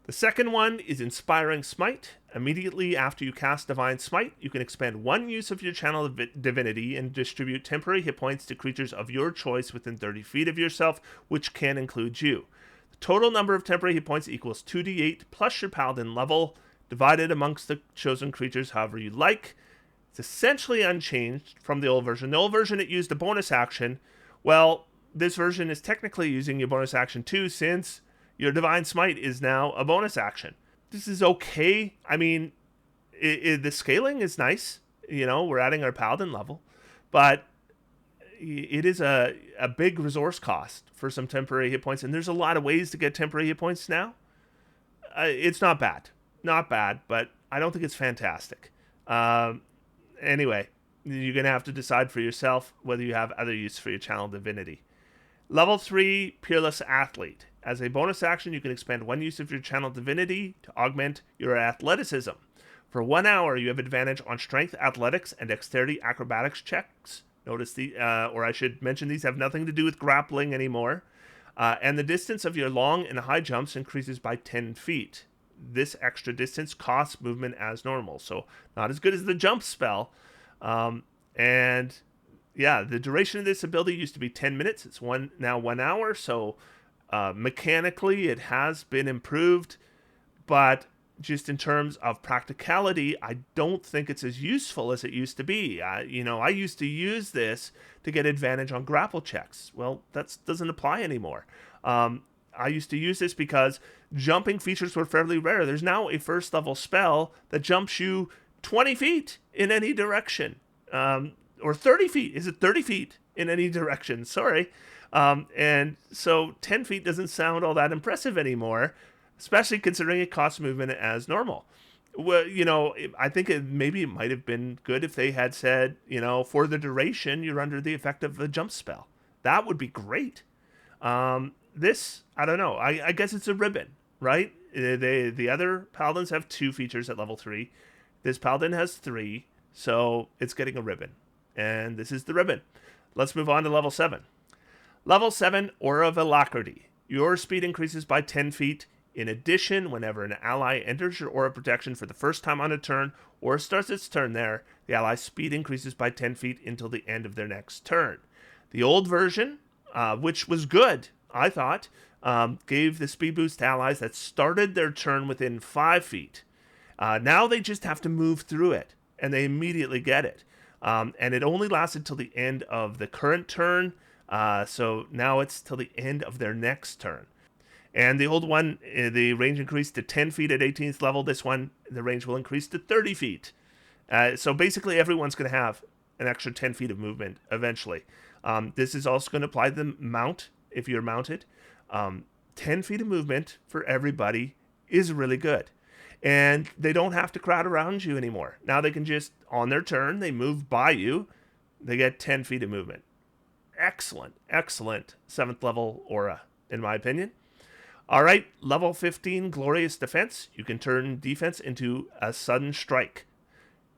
[SPEAKER 1] The second one is Inspiring Smite. Immediately after you cast Divine Smite, you can expand 1 use of your channel divinity and distribute temporary hit points to creatures of your choice within 30 feet of yourself, which can include you. The total number of temporary hit points equals 2d8 plus your Paladin level, divided amongst the chosen creatures however you like. It's essentially unchanged from the old version. The old version, it used a bonus action. Well, this version is technically using your bonus action too, since your Divine Smite is now a bonus action. This is okay. I mean, the scaling is nice. You know, we're adding our Paladin level. But it is a big resource cost for some temporary hit points. And there's a lot of ways to get temporary hit points now. It's not bad. Not bad, but I don't think it's fantastic. Anyway, you're going to have to decide for yourself whether you have other use for your channel divinity. Level 3, Peerless Athlete. As a bonus action, you can expand 1 use of your channel divinity to augment your athleticism. For 1 hour, you have advantage on strength, athletics, and dexterity acrobatics checks. Notice or I should mention, these have nothing to do with grappling anymore. And the distance of your long and high jumps increases by 10 feet. This extra distance costs movement as normal, so not as good as the jump spell. And yeah, the duration of this ability used to be 10 minutes. It's now 1 hour, so mechanically it has been improved, but just in terms of practicality, I don't think it's as useful as it used to be. I used to use this to get advantage on grapple checks. Well, that doesn't apply anymore. I used to use this because jumping features were fairly rare. There's now a first level spell that jumps you 20 feet in any direction. Or 30 feet. Is it 30 feet in any direction? Sorry. And so 10 feet doesn't sound all that impressive anymore, especially considering it costs movement as normal. Well, I think maybe it might have been good if they had said, for the duration, you're under the effect of a jump spell. That would be great. This, I don't know. I guess it's a ribbon, right? The other Paladins have 2 features at level 3. This Paladin has 3, so it's getting a ribbon. And this is the ribbon. Let's move on to level 7. Level 7, Aura of Alacrity. Your speed increases by 10 feet. In addition, whenever an ally enters your aura protection for the first time on a turn, or starts its turn there, the ally's speed increases by 10 feet until the end of their next turn. The old version, which was good, I thought, gave the speed boost to allies that started their turn within 5 feet. Now they just have to move through it, and they immediately get it. And it only lasted till the end of the current turn, so now it's till the end of their next turn. And the old one, the range increased to 10 feet at 18th level. This one, the range will increase to 30 feet. So basically everyone's going to have an extra 10 feet of movement eventually. This is also going to apply to the mount if you're mounted. 10 feet of movement for everybody is really good. And they don't have to crowd around you anymore. Now they can just, on their turn, they move by you. They get 10 feet of movement. Excellent, excellent 7th level aura, in my opinion. All right, level 15, Glorious Defense. You can turn defense into a sudden strike.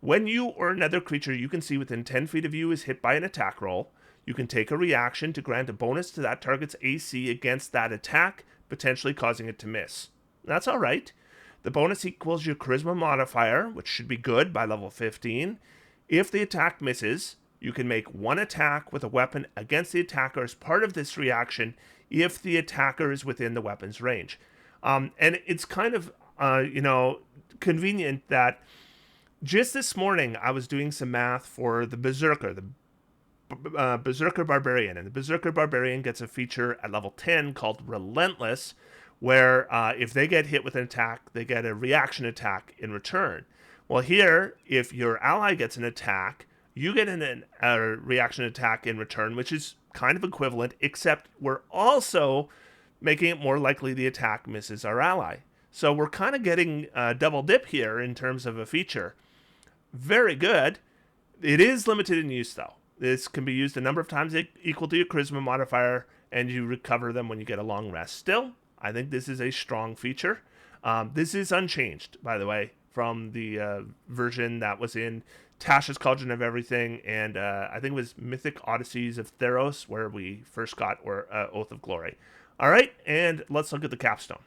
[SPEAKER 1] When you or another creature you can see within 10 feet of you is hit by an attack roll, you can take a reaction to grant a bonus to that target's AC against that attack, potentially causing it to miss. That's all right. The bonus equals your Charisma modifier, which should be good by level 15. If the attack misses, you can make 1 attack with a weapon against the attacker as part of this reaction if the attacker is within the weapon's range. And it's kind of, convenient that just this morning I was doing some math for the Berserker, Berserker Barbarian. And the Berserker Barbarian gets a feature at level 10 called Relentless, where if they get hit with an attack, they get a reaction attack in return. Well, here, if your ally gets an attack, you get a reaction attack in return, which is kind of equivalent, except we're also making it more likely the attack misses our ally. So we're kind of getting a double dip here in terms of a feature. Very good. It is limited in use, though. This can be used a number of times equal to your Charisma modifier, and you recover them when you get a long rest. Still, I think this is a strong feature. This is unchanged, by the way, from the version that was in Tasha's Cauldron of Everything, and I think it was Mythic Odysseys of Theros, where we first got Oath of Glory. All right, and let's look at the capstone.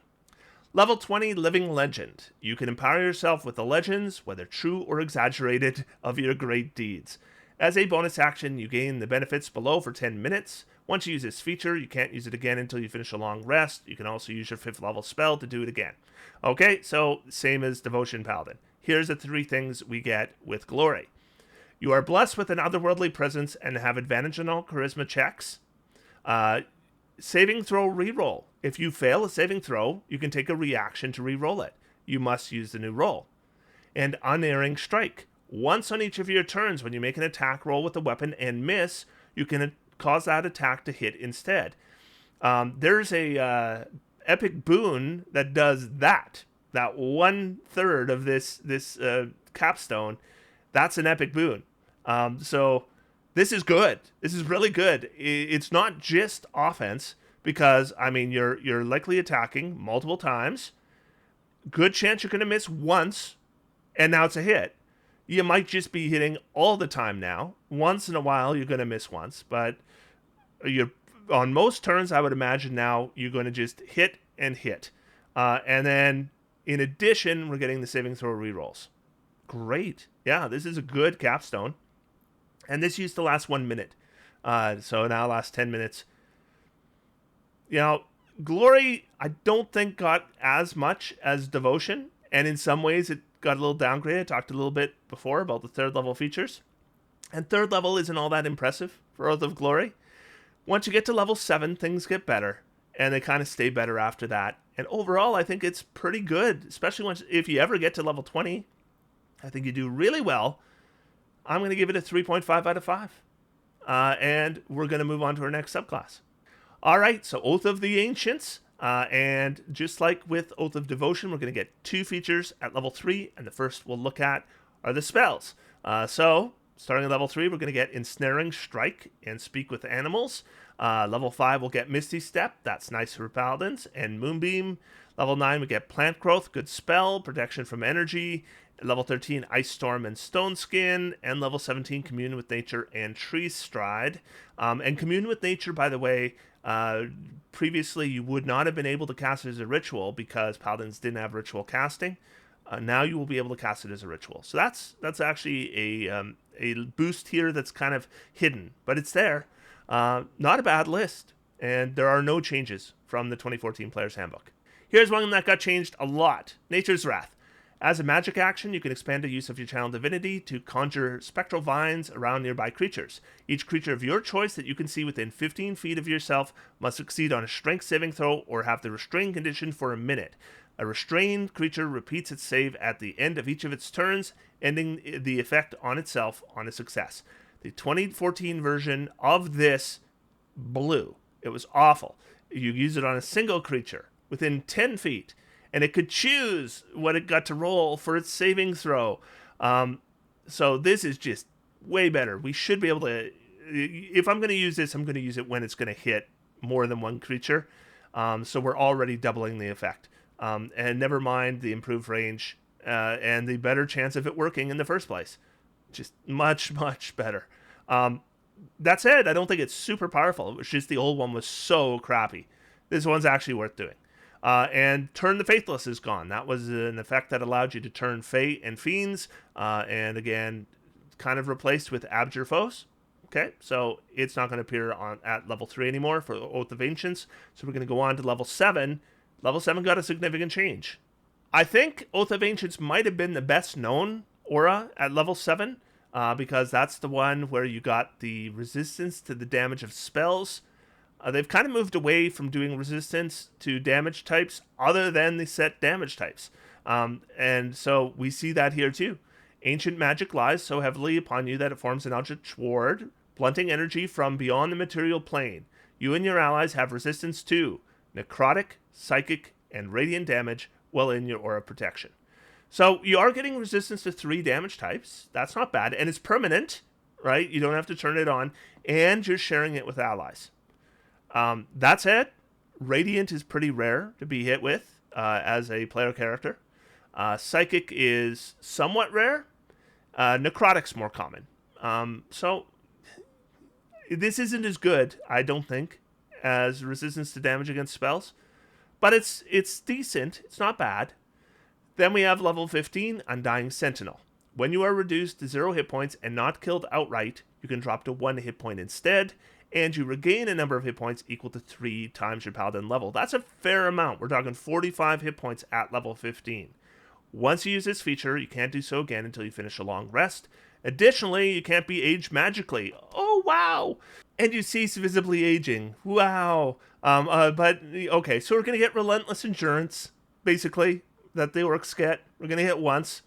[SPEAKER 1] Level 20, Living Legend. You can empower yourself with the legends, whether true or exaggerated, of your great deeds. As a bonus action, you gain the benefits below for 10 minutes. Once you use this feature, you can't use it again until you finish a long rest. You can also use your 5th level spell to do it again. Okay, so same as Devotion Paladin. Here's the 3 things we get with Glory. You are blessed with an otherworldly presence and have advantage on all charisma checks. Saving throw reroll. If you fail a saving throw, you can take a reaction to reroll it. You must use the new roll. And Unerring Strike. Once on each of your turns, when you make an attack roll with a weapon and miss, you can cause that attack to hit instead. There's a epic boon that does that. That 1/3 of this capstone, that's an epic boon. So this is good. This is really good. It's not just offense, because I mean you're likely attacking multiple times. Good chance you're going to miss once, and now it's a hit. You might just be hitting all the time now. Once in a while you're going to miss once, but you're on most turns, I would imagine now you're going to just hit and hit. And then in addition, we're getting the saving throw rerolls. Great. Yeah, this is a good capstone. And this used to last 1 minute. So now lasts 10 minutes. You know, Glory, I don't think got as much as Devotion. And in some ways, it got a little downgraded. I talked a little bit before about the 3rd level features. And 3rd level isn't all that impressive for Oath of Glory. Once you get to level 7, things get better. And they kind of stay better after that. And overall, I think it's pretty good. Especially if you ever get to level 20. I think you do really well. I'm going to give it a 3.5 out of 5. And we're going to move on to our next subclass. All right, so Oath of the Ancients. And just like with Oath of Devotion, we're going to get 2 features at level 3. And the first we'll look at are the spells. So starting at level 3, we're going to get Ensnaring Strike and Speak with Animals. Level 5, we'll get Misty Step. That's nice for Paladins. And Moonbeam. Level 9, we get Plant Growth. Good spell. Protection from energy. Level 13, Ice Storm and Stone Skin. And level 17, Commune with Nature and Tree Stride. And Commune with Nature, by the way, previously you would not have been able to cast it as a ritual because Paladins didn't have ritual casting. Now you will be able to cast it as a ritual. So that's actually a boost here that's kind of hidden, but it's there. Not a bad list. And there are no changes from the 2014 Player's Handbook. Here's one that got changed a lot. Nature's Wrath. As a magic action, you can expand the use of your Channel Divinity to conjure spectral vines around nearby creatures. Each creature of your choice that you can see within 15 feet of yourself must succeed on a strength saving throw or have the restrain condition for a minute. A restrained creature repeats its save at the end of each of its turns, ending the effect on itself on a success. The 2014 version of this blew. It was awful. You use it on a single creature within 10 feet. And it could choose what it got to roll for its saving throw. So this is just way better. We should be able to... If I'm going to use this, I'm going to use it when it's going to hit more than one creature. So we're already doubling the effect. And never mind the improved range and the better chance of it working in the first place. Just much, much better. That said, I don't think it's super powerful. It was just the old one was so crappy. This one's actually worth doing. And Turn the Faithless is gone. That was an effect that allowed you to turn Fey and Fiends, and again, kind of replaced with Abjure Foes. Okay, so it's not going to appear at level 3 anymore for Oath of Ancients, so we're going to go on to level 7. Level 7 got a significant change. I think Oath of Ancients might have been the best known aura at level 7, because that's the one where you got the resistance to the damage of spells. They've kind of moved away from doing resistance to damage types other than the set damage types. And so we see that here too. Ancient magic lies so heavily upon you that it forms an eldritch ward, blunting energy from beyond the material plane. You and your allies have resistance to necrotic, psychic, and radiant damage while in your aura protection. So you are getting resistance to 3 damage types. That's not bad. And it's permanent, right? You don't have to turn it on. And you're sharing it with allies. That said, Radiant is pretty rare to be hit with as a player character. Psychic is somewhat rare. Necrotic's more common. So this isn't as good, I don't think, as resistance to damage against spells, but it's decent. It's not bad. Then we have level 15, Undying Sentinel. When you are reduced to 0 hit points and not killed outright, you can drop to 1 hit point instead, and you regain a number of hit points equal to 3 times your Paladin level. That's a fair amount. We're talking 45 hit points at level 15. Once you use this feature, you can't do so again until you finish a long rest. Additionally, you can't be aged magically. Oh, wow! And you cease visibly aging. Wow. But, okay, so we're going to get Relentless Endurance, basically, that the orcs get. We're going to hit once,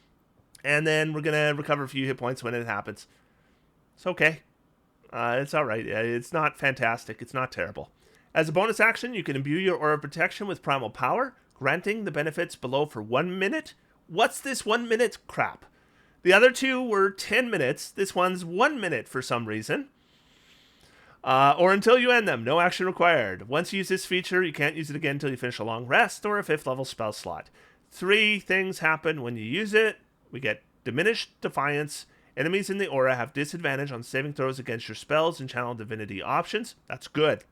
[SPEAKER 1] and then we're going to recover a few hit points when it happens. It's okay. It's all right. It's not fantastic. It's not terrible. As a bonus action, you can imbue your Aura of Protection with Primal Power, granting the benefits below for 1 minute. What's this 1 minute crap? The other two were 10 minutes. This one's 1 minute for some reason. Or until you end them. No action required. Once you use this feature, you can't use it again until you finish a long rest or a 5th level spell slot. 3 things happen when you use it. We get Diminished Defiance. Enemies in the aura have disadvantage on saving throws against your spells and channel divinity options. That's good.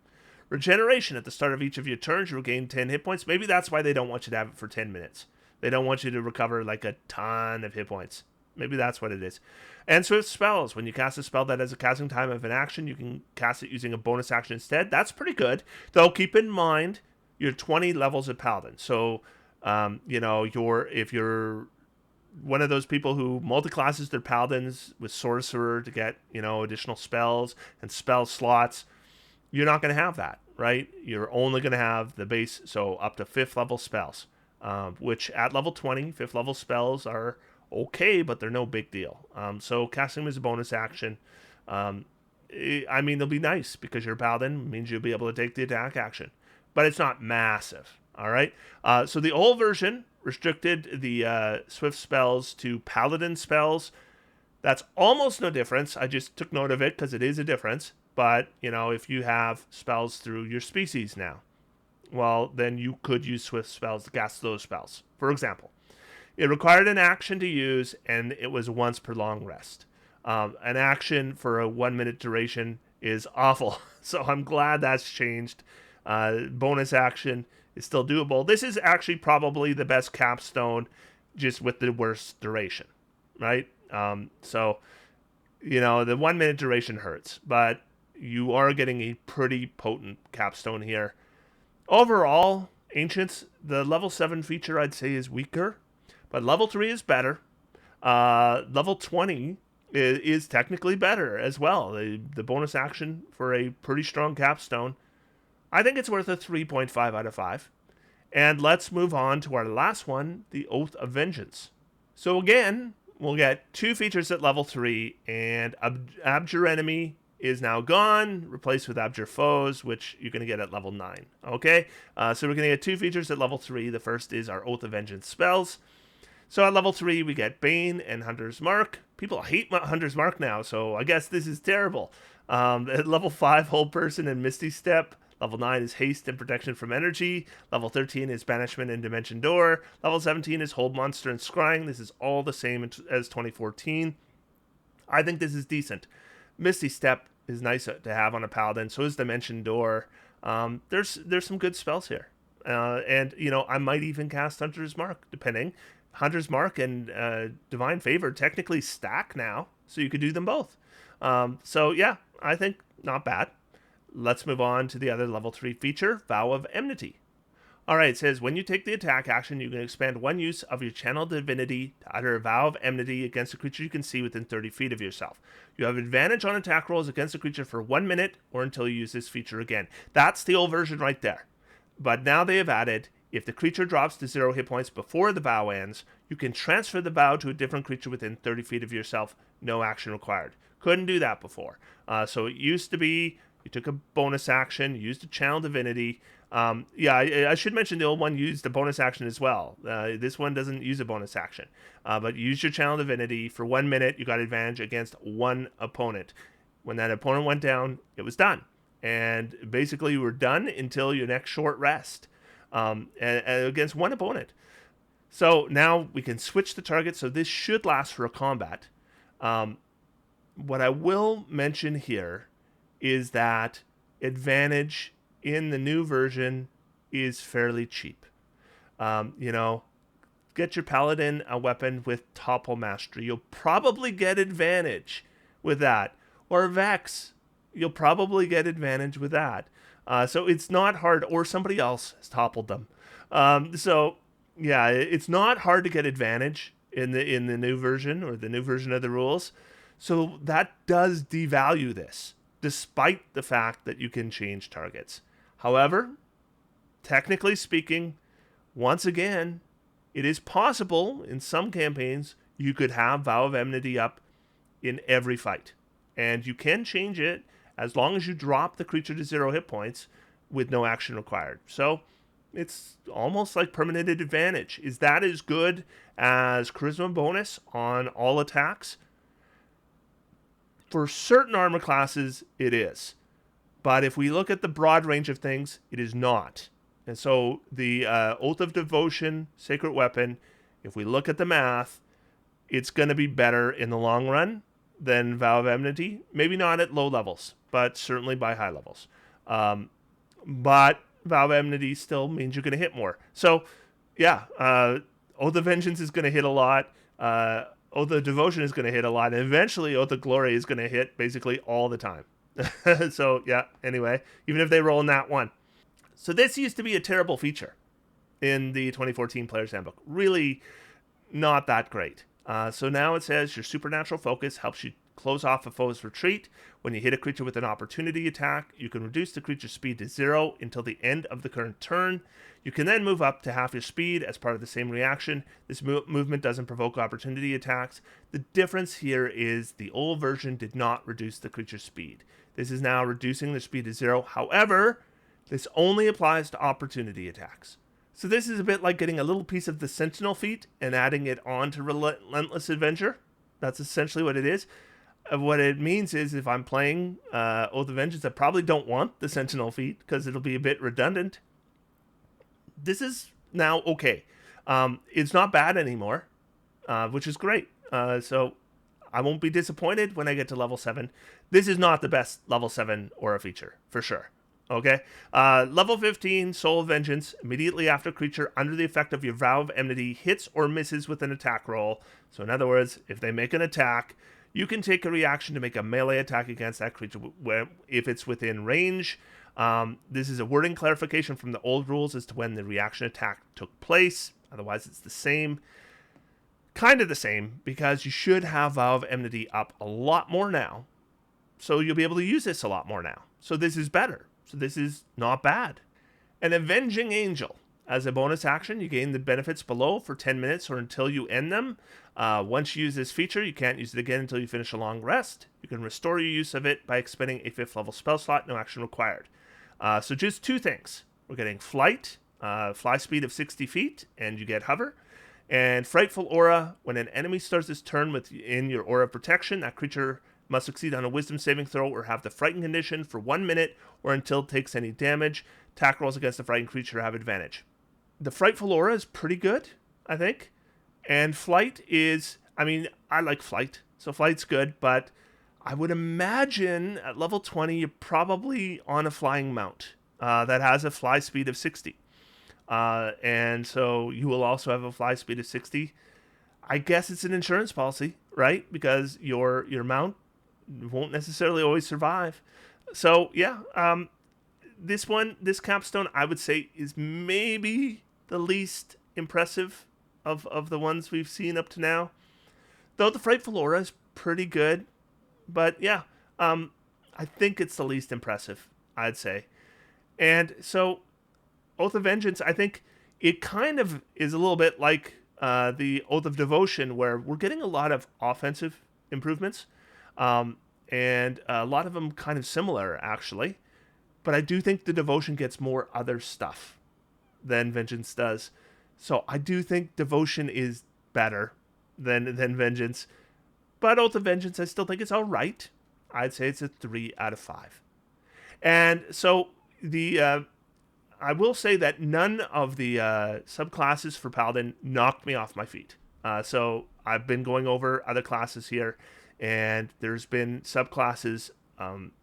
[SPEAKER 1] Regeneration. At the start of each of your turns, you regain 10 hit points. Maybe that's why they don't want you to have it for 10 minutes. They don't want you to recover like a ton of hit points. Maybe that's what it is. And Swift Spells. When you cast a spell that has a casting time of an action, you can cast it using a bonus action instead. That's pretty good. Though keep in mind, you're 20 levels of Paladin. So, if you're one of those people who multi-classes their Paladins with Sorcerer to get, additional spells and spell slots, you're not going to have that, right? You're only going to have the base, so up to 5th level spells, which at level 20, 5th level spells are okay, but they're no big deal. So casting them as a bonus action, they'll be nice because your Paladin means you'll be able to take the attack action, but it's not massive. All right. So the old version restricted the Swift spells to Paladin spells. That's almost no difference. I just took note of it because it is a difference. But, if you have spells through your species now, well, then you could use Swift spells to cast those spells. For example, it required an action to use, and it was once per long rest. An action for a 1 minute duration is awful. So I'm glad that's changed. Bonus action is still doable. This is actually probably the best capstone, just with the worst duration, right? The 1 minute duration hurts, but you are getting a pretty potent capstone here. Overall, Ancients, the level 7 feature I'd say is weaker, but level 3 is better. Level 20 is technically better as well. The bonus action for a pretty strong capstone. I think it's worth a 3.5 out of 5. And let's move on to our last one, the Oath of Vengeance. So again, we'll get 2 features at level 3, and Abjure Enemy is now gone, replaced with Abjure Foes, which you're going to get at level 9. Okay? So we're going to get 2 features at level 3. The first is our Oath of Vengeance spells. So at level 3, we get Bane and Hunter's Mark. People hate Hunter's Mark now, so I guess this is terrible. At level 5, Hold Person and Misty Step. Level 9 is Haste and Protection from Energy. Level 13 is Banishment and Dimension Door. Level 17 is Hold Monster and Scrying. This is all the same as 2014. I think this is decent. Misty Step is nice to have on a Paladin. So is Dimension Door. There's some good spells here. I might even cast Hunter's Mark, depending. Hunter's Mark and Divine Favor technically stack now, so you could do them both. I think not bad. Let's move on to the other level 3 feature, Vow of Enmity. Alright, it says, when you take the attack action, you can expand one use of your channel divinity to utter a Vow of Enmity against a creature you can see within 30 feet of yourself. You have advantage on attack rolls against a creature for 1 minute or until you use this feature again. That's the old version right there. But now they have added, if the creature drops to 0 hit points before the vow ends, you can transfer the vow to a different creature within 30 feet of yourself. No action required. Couldn't do that before. So it used to be, you took a bonus action, used a channel divinity. I should mention the old one used a bonus action as well. This one doesn't use a bonus action. But you used your channel divinity for 1 minute. You got advantage against one opponent. When that opponent went down, it was done. And basically you were done until your next short rest. And against one opponent. So now we can switch the target. So this should last for a combat. What I will mention here is that advantage in the new version is fairly cheap. Get your Paladin a weapon with Topple Mastery. You'll probably get advantage with that. Or Vex, you'll probably get advantage with that. So it's not hard, or somebody else has toppled them. It's not hard to get advantage in the new version, or the new version of the rules. So that does devalue this, despite the fact that you can change targets. However, technically speaking, once again, it is possible in some campaigns you could have Vow of Enmity up in every fight. And you can change it as long as you drop the creature to 0 hit points with no action required. So it's almost like permanent advantage. Is that as good as Charisma bonus on all attacks? For certain armor classes, it is. But if we look at the broad range of things, it is not. And so the Oath of Devotion, Sacred Weapon, if we look at the math, it's going to be better in the long run than Vow of Enmity. Maybe not at low levels, but certainly by high levels. But Vow of Enmity still means you're going to hit more. So, Oath of Vengeance is going to hit a lot. Oath of Devotion is going to hit a lot. And eventually, Oath of Glory is going to hit basically all the time. So, anyway, even if they roll in that one. So this used to be a terrible feature in the 2014 Player's Handbook. Really not that great. So now it says your supernatural focus helps you close off a foe's retreat. When you hit a creature with an opportunity attack, you can reduce the creature's speed to 0 until the end of the current turn. You can then move up to half your speed as part of the same reaction. This movement doesn't provoke opportunity attacks. The difference here is the old version did not reduce the creature's speed. This is now reducing the speed to 0. However, this only applies to opportunity attacks. So this is a bit like getting a little piece of the Sentinel feat and adding it on to Relentless Avenger. That's essentially what it is. What it means is if I'm playing Oath of Vengeance, I probably don't want the Sentinel feat because it'll be a bit redundant. This is now okay. It's not bad anymore, which is great. So I won't be disappointed when I get to level 7. This is not the best level 7 aura feature, for sure. Okay, level 15, Soul of Vengeance. Immediately after creature under the effect of your Vow of Enmity hits or misses with an attack roll. So in other words, if they make an attack, you can take a reaction to make a melee attack against that creature if it's within range. This is a wording clarification from the old rules as to when the reaction attack took place. Otherwise, it's the same. Kind of the same, because you should have Vow of Enmity up a lot more now. So you'll be able to use this a lot more now. So this is better. So this is not bad. An Avenging Angel. As a bonus action, you gain the benefits below for 10 minutes or until you end them. Once you use this feature, you can't use it again until you finish a long rest. You can restore your use of it by expending a 5th level spell slot, no action required. So just 2 things. We're getting flight, fly speed of 60 feet, and you get hover. And Frightful Aura. When an enemy starts its turn within your aura of protection, that creature must succeed on a wisdom saving throw or have the frightened condition for 1 minute or until it takes any damage. Attack rolls against the frightened creature have advantage. The Frightful Aura is pretty good, I think. And flight is, I like flight, so flight's good, but I would imagine at level 20 you're probably on a flying mount that has a fly speed of 60. And so you will also have a fly speed of 60. I guess it's an insurance policy, right? Because your mount won't necessarily always survive. So this capstone, I would say, is maybe the least impressive of the ones we've seen up to now. Though the Frightful Aura is pretty good, but I think it's the least impressive, I'd say. And so Oath of Vengeance, I think it kind of is a little bit like the Oath of Devotion, where we're getting a lot of offensive improvements. And a lot of them kind of similar, actually. But I do think the Devotion gets more other stuff than Vengeance does. So I do think Devotion is better than Vengeance. But Oath of Vengeance, I still think it's all right. I'd say it's a 3 out of 5. And so the I will say that none of the subclasses for Paladin knocked me off my feet. So I've been going over other classes here, and there's been subclasses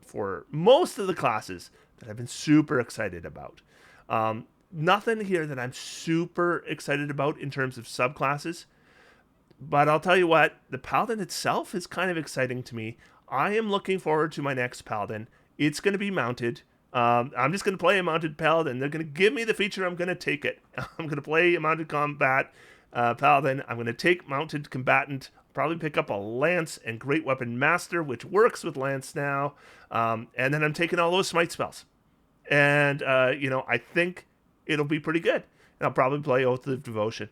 [SPEAKER 1] for most of the classes that I've been super excited about. Nothing here that I'm super excited about in terms of subclasses, but I'll tell you what, the Paladin itself is kind of exciting to me. I am looking forward to my next Paladin. It's going to be mounted. I'm just going to play a mounted Paladin. They're going to give me the feature. I'm going to take it. I'm going to play a mounted combat Paladin. I'm going to take mounted combatant. Probably pick up a Lance and Great Weapon Master, which works with Lance now. And then I'm taking all those Smite spells. And, I think it'll be pretty good. And I'll probably play Oath of Devotion.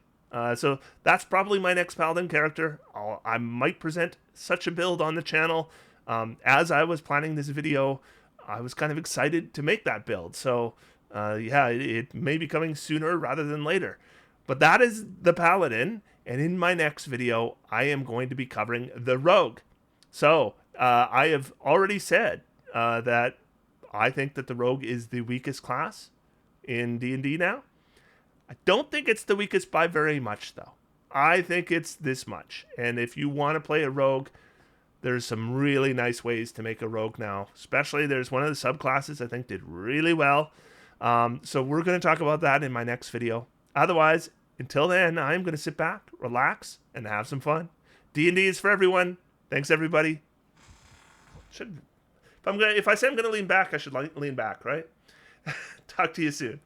[SPEAKER 1] So that's probably my next Paladin character. I might present such a build on the channel. As I was planning this video, I was kind of excited to make that build. So, it may be coming sooner rather than later. But that is the Paladin, and in my next video, I am going to be covering the Rogue. So, I have already said that I think that the Rogue is the weakest class in D&D now. I don't think it's the weakest by very much, though. I think it's this much. And if you want to play a Rogue, there's some really nice ways to make a Rogue now. Especially there's one of the subclasses I think did really well. So we're going to talk about that in my next video. Otherwise, until then, I'm going to sit back, relax, and have some fun. D&D is for everyone. Thanks, everybody. If I say I'm going to lean back, I should lean back, right? Talk to you soon.